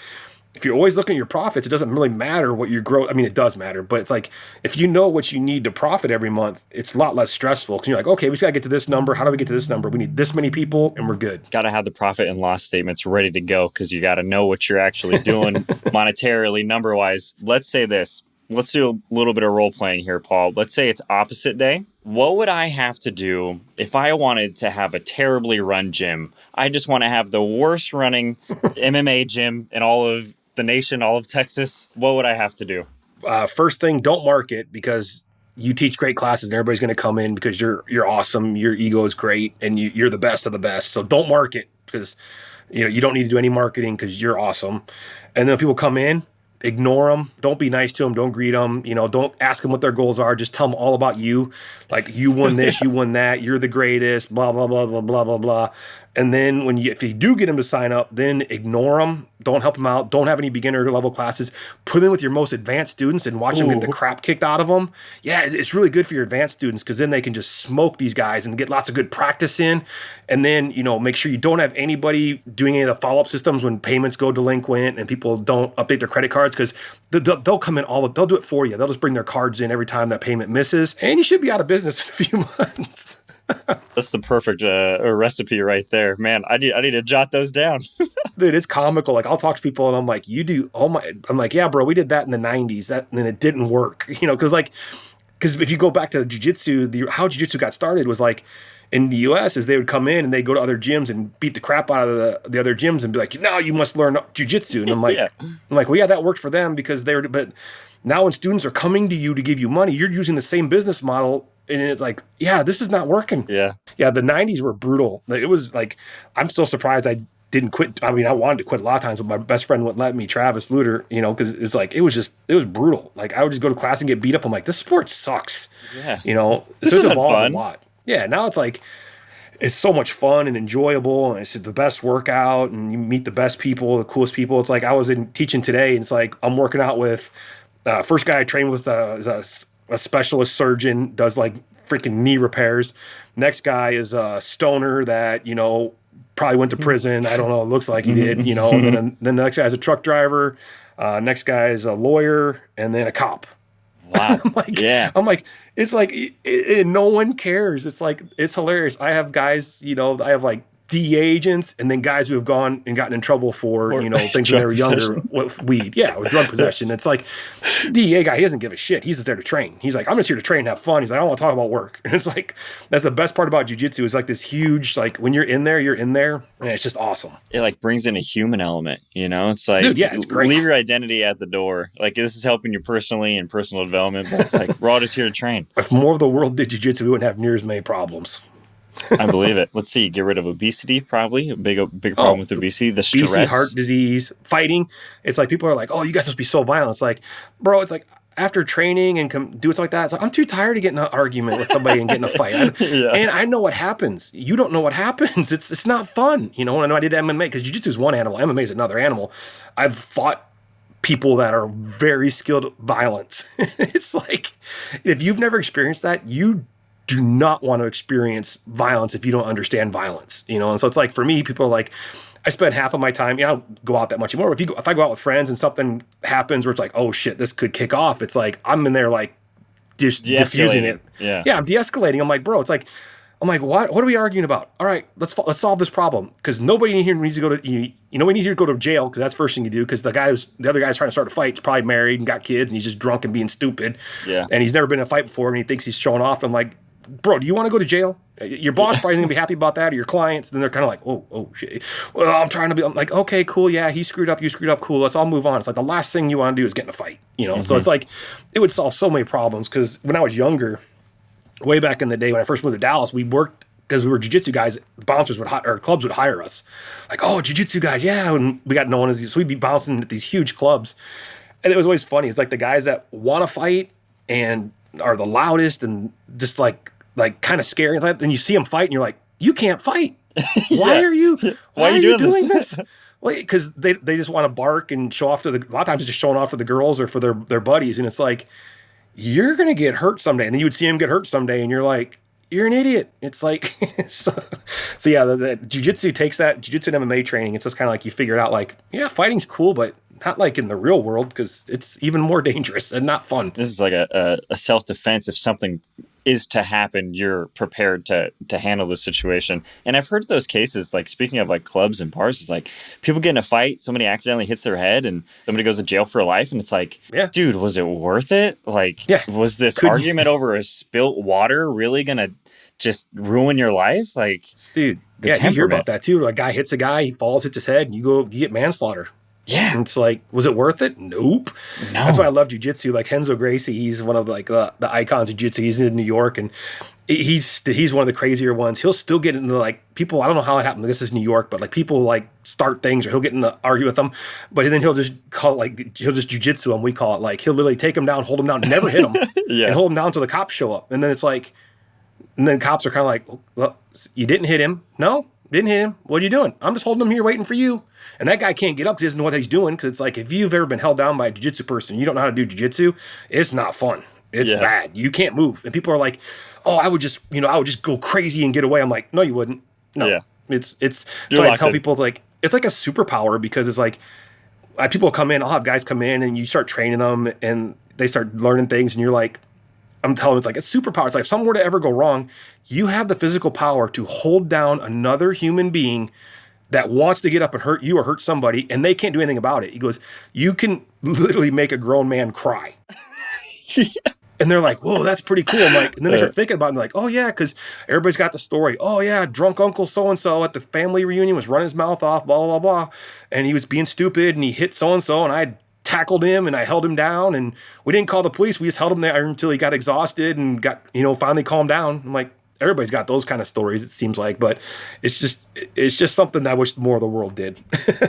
if you're always looking at your profits, it doesn't really matter what your growth. I mean, it does matter, but it's like, if you know what you need to profit every month, it's a lot less stressful, because you're like, okay, we just got to get to this number. How do we get to this number? We need this many people and we're good. Got to have the profit and loss statements ready to go, because you got to know what you're actually doing monetarily, number wise. Let's say this. Let's do a little bit of role playing here, Paul. Let's say it's opposite day. What would I have to do if I wanted to have a terribly run gym? I just want to have the worst running MMA gym in all of the nation, all of Texas. What would I have to do? First thing, don't market, because you teach great classes and everybody's going to come in because you're awesome. Your ego is great and you're the best of the best. So don't market, because you don't need to do any marketing because you're awesome. And then when people come in, ignore them. Don't be nice to them. Don't greet them. Don't ask them what their goals are. Just tell them all about you. Like, you won this, you won that. You're the greatest, blah, blah, blah, blah, blah, blah, blah. And then if you do get them to sign up, then ignore them. Don't help them out. Don't have any beginner level classes. Put them in with your most advanced students and watch them get the crap kicked out of them. Yeah, it's really good for your advanced students, because then they can just smoke these guys and get lots of good practice in. And then, make sure you don't have anybody doing any of the follow-up systems when payments go delinquent and people don't update their credit cards, because they'll come in they'll do it for you. They'll just bring their cards in every time that payment misses, and you should be out of business in a few months. That's the perfect recipe right there, man. I need to jot those down. Dude, it's comical. Like, I'll talk to people and I'm like, I'm like, yeah, bro, we did that in the 90s. And then it didn't work, because if you go back to jiu-jitsu, how jiu-jitsu got started was like, in the US, is they would come in and they go to other gyms and beat the crap out of the other gyms and be like, no, you must learn jiu-jitsu. And I'm like, well, yeah, that worked for them because but now when students are coming to you to give you money, you're using the same business model. And it's like, yeah, this is not working. Yeah. Yeah. The 90s were brutal. It was like, I'm still surprised I didn't quit. I mean, I wanted to quit a lot of times, but my best friend wouldn't let me, Travis Luter, because it's like, it was brutal. Like, I would just go to class and get beat up. I'm like, this sport sucks. Yeah. This has evolved a lot. Yeah. Now it's like, it's so much fun and enjoyable, and it's the best workout, and you meet the best people, the coolest people. It's like, I was teaching today, and it's like, I'm working out with, first guy I trained with is a specialist surgeon, does like freaking knee repairs. Next guy is a stoner that, probably went to prison. I don't know. It looks like he did, and then the next guy is a truck driver. Next guy is a lawyer, and then a cop. Wow. I'm like, it's like, no one cares. It's like, it's hilarious. I have guys, I have like DEA agents, and then guys who have gone and gotten in trouble for things when they were younger with weed. Yeah, with drug possession. It's like, DEA guy, he doesn't give a shit. He's just there to train. He's like, I'm just here to train and have fun. He's like, I don't want to talk about work. And it's like, that's the best part about jiu-jitsu, is like this huge, like, when you're in there, and it's just awesome. It like brings in a human element, It's like, dude, yeah, it's great. Leave your identity at the door. Like, this is helping you personally and personal development, but it's like, we're all just here to train. If more of the world did jiu-jitsu, we wouldn't have near as many problems. I believe it. Let's see. Get rid of obesity, probably. A big problem with obesity. The stress. Obesity, heart disease, fighting. It's like, people are like, oh, you guys must be so violent. It's like, bro, it's like, after training and do it like that, it's like, I'm too tired of getting an argument with somebody and getting a fight. And I know what happens. You don't know what happens. It's not fun. And I know I did MMA, because jiu-jitsu is one animal. MMA is another animal. I've fought people that are very skilled at violence. It's like, if you've never experienced that, you do not want to experience violence if you don't understand violence, you know? And so it's like, for me, people are like, I spend half of my time, I don't go out that much anymore. If I go out with friends and something happens where it's like, oh shit, this could kick off. It's like, I'm in there like just diffusing it. Yeah. I'm de-escalating. I'm like, bro, it's like, I'm like, what are we arguing about? All right, let's solve this problem. Because nobody in here needs to go to, we need to go to jail, because that's the first thing you do. Because the other guy's trying to start a fight. He's probably married and got kids, and he's just drunk and being stupid. Yeah. And he's never been in a fight before, and he thinks he's showing off. I'm like, bro, do you want to go to jail? Your boss probably going to be happy about that, or your clients. Then they're kind of like, oh shit. Well, I'm like, okay, cool. Yeah, he screwed up. You screwed up. Cool. Let's all move on. It's like the last thing you want to do is get in a fight, So it's like, it would solve so many problems. Because when I was younger, way back in the day when I first moved to Dallas, we worked, because we were jiu-jitsu guys, bouncers or clubs would hire us. Like, oh, jiu-jitsu guys, yeah. And we got known as these, so we'd be bouncing at these huge clubs. And it was always funny. It's like the guys that want to fight and are the loudest and just like kind of scary. And then you see them fight and you're like, you can't fight. Why are you doing this? Well, because they just want to bark and show off to a lot of times it's just showing off to the girls or for their buddies. And it's like, you're going to get hurt someday. And then you would see them get hurt someday and you're like, you're an idiot. It's like, so yeah, the jiu-jitsu takes that, jiu-jitsu and MMA training. It's just kind of like you figure it out like, yeah, fighting's cool, but not like in the real world, because it's even more dangerous and not fun. This is like a self-defense. If something is to happen, you're prepared to handle the situation. And I've heard those cases, like speaking of like clubs and bars, it's like people get in a fight, somebody accidentally hits their head and somebody goes to jail for life. And it's like, dude, was it worth it? Like, was this argument over a spilt water really going to just ruin your life? Like, dude, you hear about that too. Like, a guy hits a guy, he falls, hits his head, and you get manslaughter. Yeah. And it's like, was it worth it? Nope. No. That's why I love jiu-jitsu. Like Renzo Gracie, he's one of like the icons of jiu-jitsu. He's in New York, and he's one of the crazier ones. He'll still get into like people, I don't know how it happened. This is New York, but like people like start things, or he'll get in to argue with them, but then he'll just call it like, he'll just jiu-jitsu them. We call it like, he'll literally take him down, hold him down, never hit him, and hold him down until the cops show up. And then it's like, and then cops are kind of like, well, you didn't hit him. No, didn't hit him. What are you doing? I'm just holding him here waiting for you. And that guy can't get up because he doesn't know what he's doing. Because it's like, if you've ever been held down by a jiu-jitsu person, you don't know how to do jiu-jitsu, it's not fun. It's bad. You can't move. And people are like, oh, I would just go crazy and get away. I'm like, no, you wouldn't. No. Yeah. It's so I tell people, it's like a superpower, because it's like, people come in, I'll have guys come in and you start training them and they start learning things, and you're like, I'm telling them, it's like a superpower. It's like, if something were to ever go wrong, you have the physical power to hold down another human being that wants to get up and hurt you or hurt somebody, and they can't do anything about it. He goes, you can literally make a grown man cry. And they're like, whoa, that's pretty cool. I'm like, and then they start thinking about it, and they're like, oh yeah, because everybody's got the story. Oh yeah, drunk uncle so-and-so at the family reunion was running his mouth off, blah, blah, blah. And he was being stupid, and he hit so-and-so, and I tackled him and I held him down, and we didn't call the police. We just held him there until he got exhausted and got, finally calmed down. I'm like, everybody's got those kind of stories, it seems like, but it's just something that I wish more of the world did.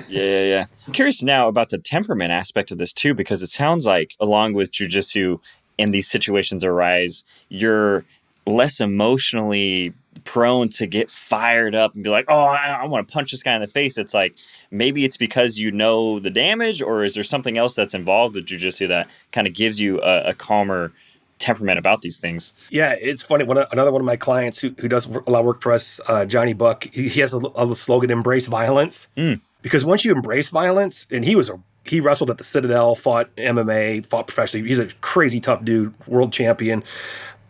Yeah. I'm curious now about the temperament aspect of this too, because it sounds like along with jiu-jitsu and these situations arise, you're less emotionally prone to get fired up and be like, oh, I want to punch this guy in the face. It's like, maybe it's because you know the damage, or is there something else that's involved with jiu-jitsu that kind of gives you a calmer temperament about these things? Yeah, it's funny. Another one of my clients who does a lot of work for us, Johnny Buck, he has a slogan, embrace violence. Because once you embrace violence, and he wrestled at the Citadel, fought MMA, fought professionally. He's a crazy tough dude, world champion.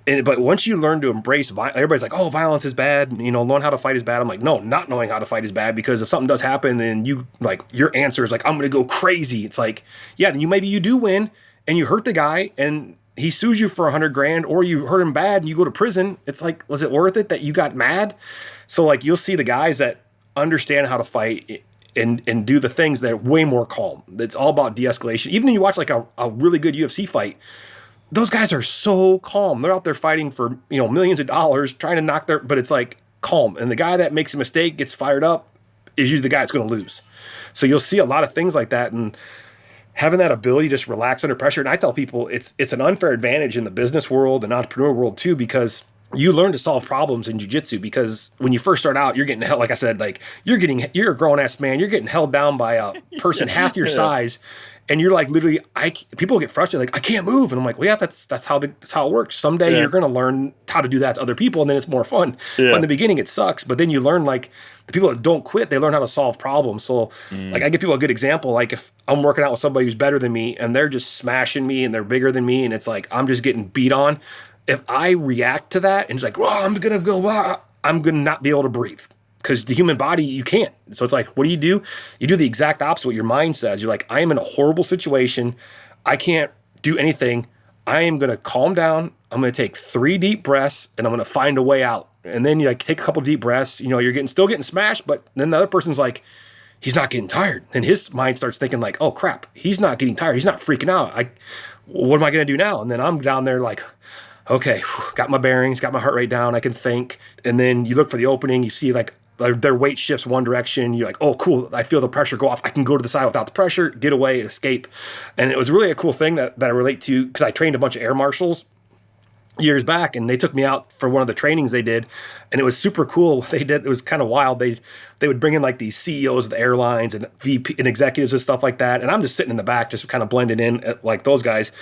But once you learn to embrace violence, everybody's like, oh, violence is bad. Learn how to fight is bad. I'm like, no, not knowing how to fight is bad, because if something does happen, then your answer is like, I'm going to go crazy. It's like, yeah, then maybe you do win and you hurt the guy and he sues you for $100,000, or you hurt him bad and you go to prison. It's like, was it worth it that you got mad? So like, you'll see the guys that understand how to fight and do the things that are way more calm. It's all about de-escalation. Even when you watch like a really good UFC fight, those guys are so calm. They're out there fighting for, millions of dollars, trying to knock but it's like calm. And the guy that makes a mistake, gets fired up, is usually the guy that's going to lose. So you'll see a lot of things like that. And having that ability to just relax under pressure. And I tell people it's an unfair advantage in the business world and entrepreneur world too, because you learn to solve problems in jiu-jitsu, because when you first start out, you're getting held, like I said, like you're a grown ass man, you're getting held down by a person half your Yeah. size, and you're like literally, people get frustrated, like I can't move, and I'm like, well, yeah, that's how it works. Someday Yeah. you're gonna learn how to do that to other people, and then it's more fun. But in the beginning, it sucks, but then you learn, like the people that don't quit, they learn how to solve problems. So like I give people a good example, like if I'm working out with somebody who's better than me, and they're just smashing me, and they're bigger than me, and it's like I'm just getting beat on. If I react to that and it's like, well, I'm gonna go, I'm gonna not be able to breathe, because the human body, you can't. So it's like, what do? You do the exact opposite of what your mind says. You're like, I am in a horrible situation. I can't do anything. I am gonna calm down. I'm gonna take 3 deep breaths, and I'm gonna find a way out. And then you like take a couple deep breaths. You know, you're still getting smashed, but then the other person's like, he's not getting tired. And his mind starts thinking like, oh crap, he's not getting tired. He's not freaking out. What am I gonna do now? And then I'm down there like, okay, got my bearings, got my heart rate down, I can think. And then you look for the opening, you see like their weight shifts one direction. You're like, oh, cool, I feel the pressure go off. I can go to the side without the pressure, get away, escape. And it was really a cool thing that I relate to, because I trained a bunch of air marshals years back, and they took me out for one of the trainings they did, and it was super cool what they did. It was kind of wild. They would bring in like these CEOs of the airlines and VP and executives and stuff like that, and I'm just sitting in the back, just kind of blending in like those guys.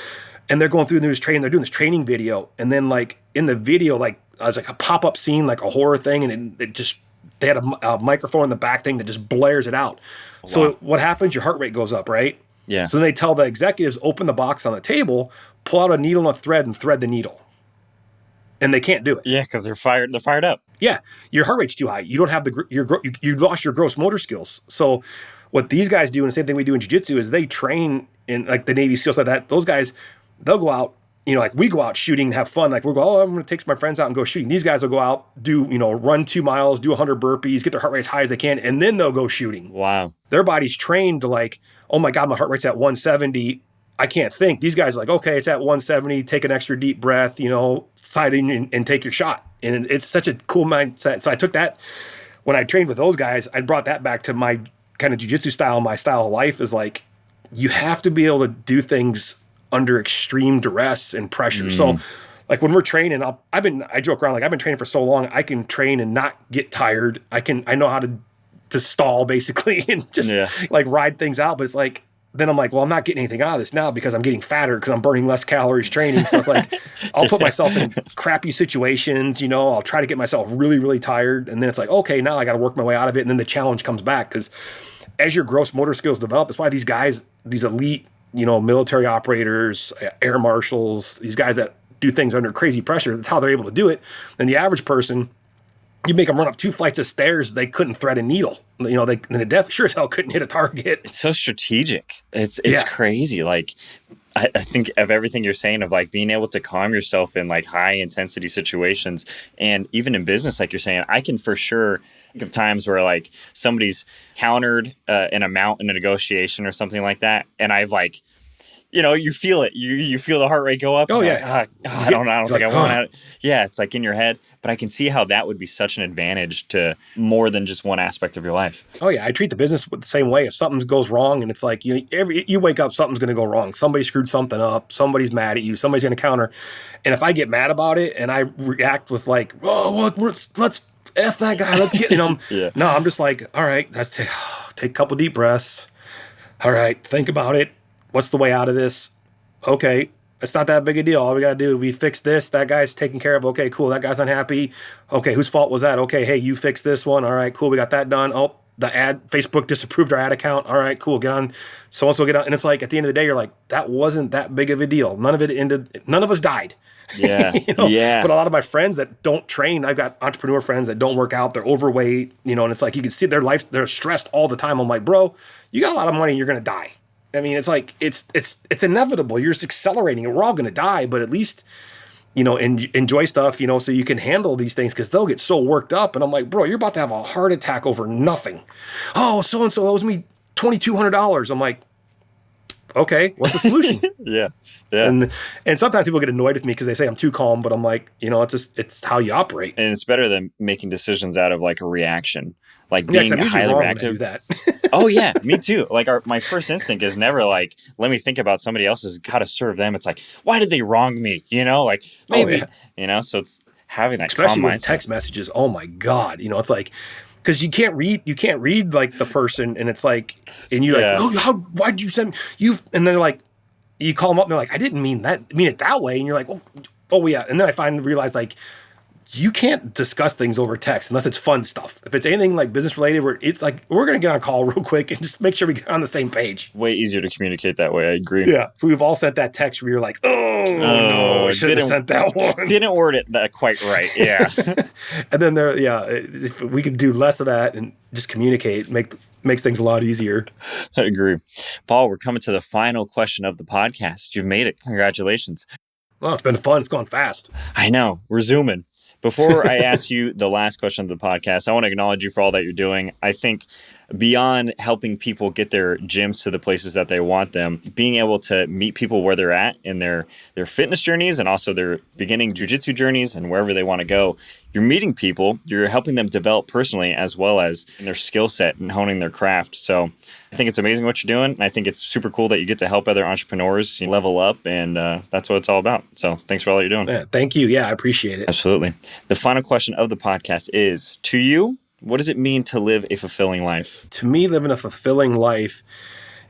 And they're going through this training. They're doing this training video, and then like in the video, like I was like a pop up scene, like a horror thing, and it just they had a microphone in the back thing that just blares it out. Wow. So what happens? Your heart rate goes up, right? Yeah. So then they tell the executives, open the box on the table, pull out a needle and a thread, and thread the needle. And they can't do it. Yeah, because they're fired up. Yeah, your heart rate's too high. You don't have you lost your gross motor skills. So what these guys do, and the same thing we do in jiu-jitsu, is they train in like the Navy SEALs like that. Those guys, they'll go out, you know, like we go out shooting and have fun. Like we'll go, oh, I'm going to take my friends out and go shooting. These guys will go out, do, you know, run 2 miles, do 100 burpees, get their heart rate as high as they can, and then they'll go shooting. Wow. Their body's trained to like, oh my God, my heart rate's at 170. I can't think. These guys are like, okay, it's at 170, take an extra deep breath, you know, side in and take your shot. And it's such a cool mindset. So I took that when I trained with those guys, I brought that back to my kind of jiu-jitsu style. My style of life is like, you have to be able to do things under extreme duress and pressure. So like when we're training, I joke around, like I've been training for so long, I can train and not get tired. I know how to stall basically and just like ride things out. But it's like, then I'm like, well, I'm not getting anything out of this now because I'm getting fatter because I'm burning less calories training. So it's like, I'll put myself in crappy situations, you know, I'll try to get myself really, really tired. And then it's like, okay, now I got to work my way out of it. And then the challenge comes back, because as your gross motor skills develop, it's why these guys, these elite, you know, military operators, air marshals, these guys that do things under crazy pressure, that's how they're able to do it. And the average person, you make them run up 2 flights of stairs, they couldn't thread a needle. You know, the death sure as hell couldn't hit a target. It's so strategic. It's crazy. Like, I think of everything you're saying of like being able to calm yourself in like high intensity situations. And even in business, like you're saying, I can for sure think of times where like somebody's countered an amount in a negotiation or something like that. And I've like, you know, you feel it. You feel the heart rate go up. Oh, yeah. Like, I don't think I want to. Yeah, it's like in your head. But I can see how that would be such an advantage to more than just one aspect of your life. Oh, yeah. I treat the business the same way. If something goes wrong, and it's like, you wake up, something's going to go wrong. Somebody screwed something up. Somebody's mad at you. Somebody's going to counter. And if I get mad about it and I react with like, oh, let's F that guy. Let's get, you know. No, I'm just like, all right, let's take a couple deep breaths. All right, think about it. What's the way out of this? Okay, it's not that big a deal. All we got to do, we fix this. That guy's taken care of. Okay, cool. That guy's unhappy. Okay, whose fault was that? Okay, hey, you fix this one. All right, cool. We got that done. Oh, Facebook disapproved our ad account. All right, cool. Get on. So-and-so get on. And it's like, at the end of the day, you're like, that wasn't that big of a deal. None of us died. Yeah. You know? Yeah. But a lot of my friends that don't train, I've got entrepreneur friends that don't work out. They're overweight, you know, and it's like, you can see their life, they're stressed all the time. I'm like, bro, you got a lot of money. You're going to die. I mean, it's like, it's inevitable. You're just accelerating and we're all going to die, but at least, you know, enjoy stuff, you know, so you can handle these things, because they'll get so worked up. And I'm like, bro, you're about to have a heart attack over nothing. Oh, so-and-so owes me $2,200. I'm like, okay, what's the solution? Yeah. And sometimes people get annoyed with me because they say I'm too calm, but I'm like, you know, it's how you operate. And it's better than making decisions out of like a reaction. Like being highly reactive. That. Oh yeah, me too. Like my first instinct is never like, let me think about somebody else's, how to serve them. It's like, why did they wrong me? You know, like maybe, you know, so it's having that especially calm with mindset. text messages. Oh my God. You know, it's like, because you can't read like the person, and it's like, and you're like, oh, why'd you send you? And then like, you call them up and they're like, I didn't mean it that way. And you're like, oh yeah. And then I realize like, you can't discuss things over text unless it's fun stuff. If it's anything like business related, where it's like, we're going to get on a call real quick and just make sure we get on the same page. Way easier to communicate that way. I agree. Yeah. So we've all sent that text where you're like, oh no, I shouldn't have sent that one. Didn't word it that quite right. Yeah. And then if we could do less of that and just communicate, makes things a lot easier. I agree. Paul, we're coming to the final question of the podcast. You've made it. Congratulations. Well, it's been fun. It's gone fast. I know. We're zooming. Before I ask you the last question of the podcast, I want to acknowledge you for all that you're doing. I think beyond helping people get their gyms to the places that they want them, being able to meet people where they're at in their fitness journeys and also their beginning jiu-jitsu journeys and wherever they want to go, you're meeting people, you're helping them develop personally as well as in their skill set and honing their craft. So I think it's amazing what you're doing. And I think it's super cool that you get to help other entrepreneurs level up. And that's what it's all about. So thanks for all that you're doing. Yeah, thank you. Yeah, I appreciate it. Absolutely. The final question of the podcast is, to you, what does it mean to live a fulfilling life? To me, living a fulfilling life,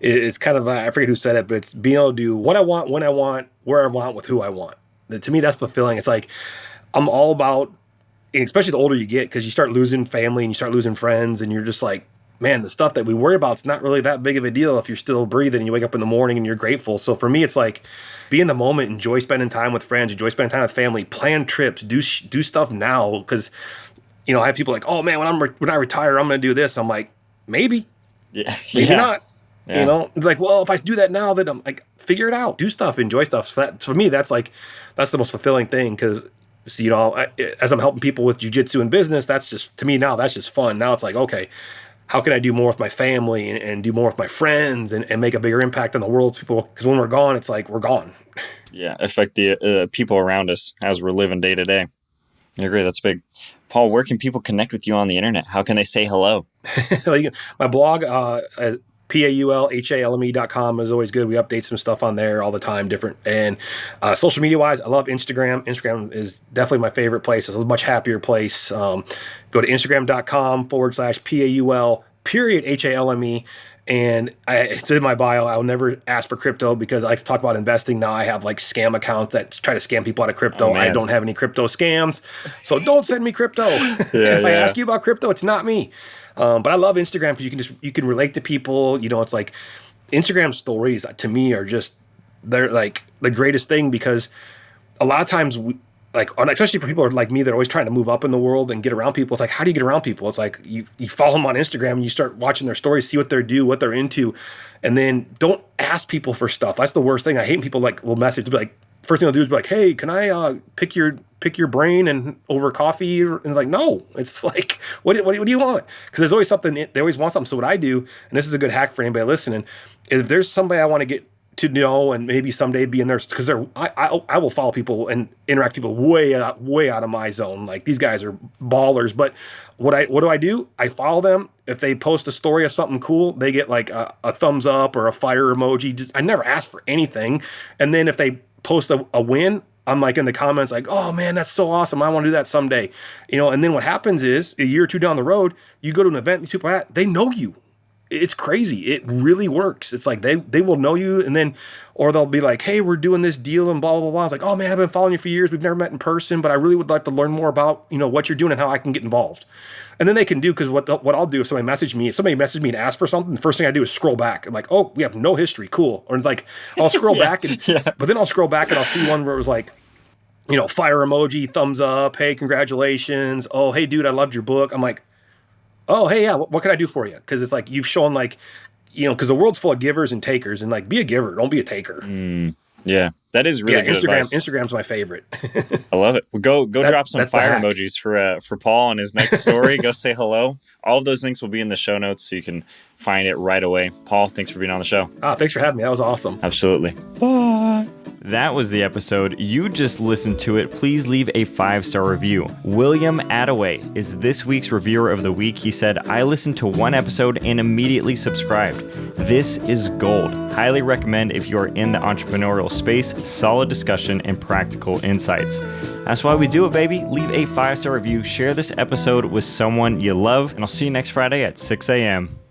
it's kind of, I forget who said it, but it's being able to do what I want, when I want, where I want, with who I want. To me, that's fulfilling. It's like, I'm all about, especially the older you get, because you start losing family and you start losing friends, and you're just like, man, the stuff that we worry about is not really that big of a deal if you're still breathing and you wake up in the morning and you're grateful. So for me, it's like, be in the moment, enjoy spending time with friends, enjoy spending time with family, plan trips, do stuff now. Because, I have people like, oh man, when I retire, I'm going to do this. I'm like, maybe not. Yeah. Like, well, if I do that now, then I'm like, figure it out, do stuff, enjoy stuff. So for me, that's the most fulfilling thing. Because, as I'm helping people with jiu-jitsu and business, that's just, to me now, that's just fun. Now it's like, okay, how can I do more with my family and do more with my friends and make a bigger impact on the world's people? Because when we're gone, it's like, we're gone. Yeah. Affect the people around us as we're living day to day. I agree. That's big. Paul, where can people connect with you on the internet? How can they say hello? My blog, paulhalme.com is always good. We update some stuff on there all the time, different. And social media wise, I love Instagram. Instagram is definitely my favorite place. It's a much happier place. Go to instagram.com/PAUL_HALME. And it's in my bio. I'll never ask for crypto because I like to talk about investing. Now I have like scam accounts that try to scam people out of crypto. I don't have any crypto scams. So don't send me crypto. If I ask you about crypto, it's not me. But I love Instagram because you can relate to people. It's like Instagram stories to me are just, they're like the greatest thing, because a lot of times especially for people like me that are always trying to move up in the world and get around people. It's like, how do you get around people? It's like you follow them on Instagram and you start watching their stories, see what they do, what they're into, and then don't ask people for stuff. That's the worst thing. I hate people will message, be like, first thing they'll do is be like, hey, can I pick your brain and over coffee? And it's like, no. It's like, what do you want? Because there's always something. They always want something. So what I do, and this is a good hack for anybody listening, is if there's somebody I want to get to know and maybe someday be in there, because I will follow people and interact with people way out of my zone. Like, these guys are ballers. But what do? I follow them. If they post a story of something cool, they get like a thumbs up or a fire emoji. I never ask for anything. And then if they post a win, I'm like in the comments like, oh man, that's so awesome, I want to do that someday. And then what happens is a year or two down the road, you go to an event, these people they know you. It's crazy. It really works. It's like they will know you, and then, or they'll be like, hey, we're doing this deal and blah, blah, blah. It's like, oh man, I've been following you for years. We've never met in person, but I really would like to learn more about, what you're doing and how I can get involved. And then they can do, because what I'll do if somebody messages me and asks for something, the first thing I do is scroll back. I'm like, oh, we have no history. Cool. Or it's like, I'll scroll back but then I'll scroll back and I'll see one where it was like, fire emoji, thumbs up. Hey, congratulations. Oh, hey dude, I loved your book. I'm like, oh, hey, yeah, what can I do for you? Because it's like, you've shown because the world's full of givers and takers, and be a giver, don't be a taker. Yeah, that is really good advice. Instagram's my favorite. I love it. Well, go drop some fire emojis for Paul on his next story. Go say hello. All of those links will be in the show notes, so you can find it right away. Paul, thanks for being on the show. Thanks for having me. That was awesome. Absolutely. Bye. That was the episode. You just listened to it. Please leave a 5-star review. William Attaway is this week's reviewer of the week. He said, I listened to one episode and immediately subscribed. This is gold. Highly recommend if you are in the entrepreneurial space. Solid discussion and practical insights. That's why we do it, baby. Leave a 5-star review. Share this episode with someone you love. And I'll see you next Friday at 6 a.m.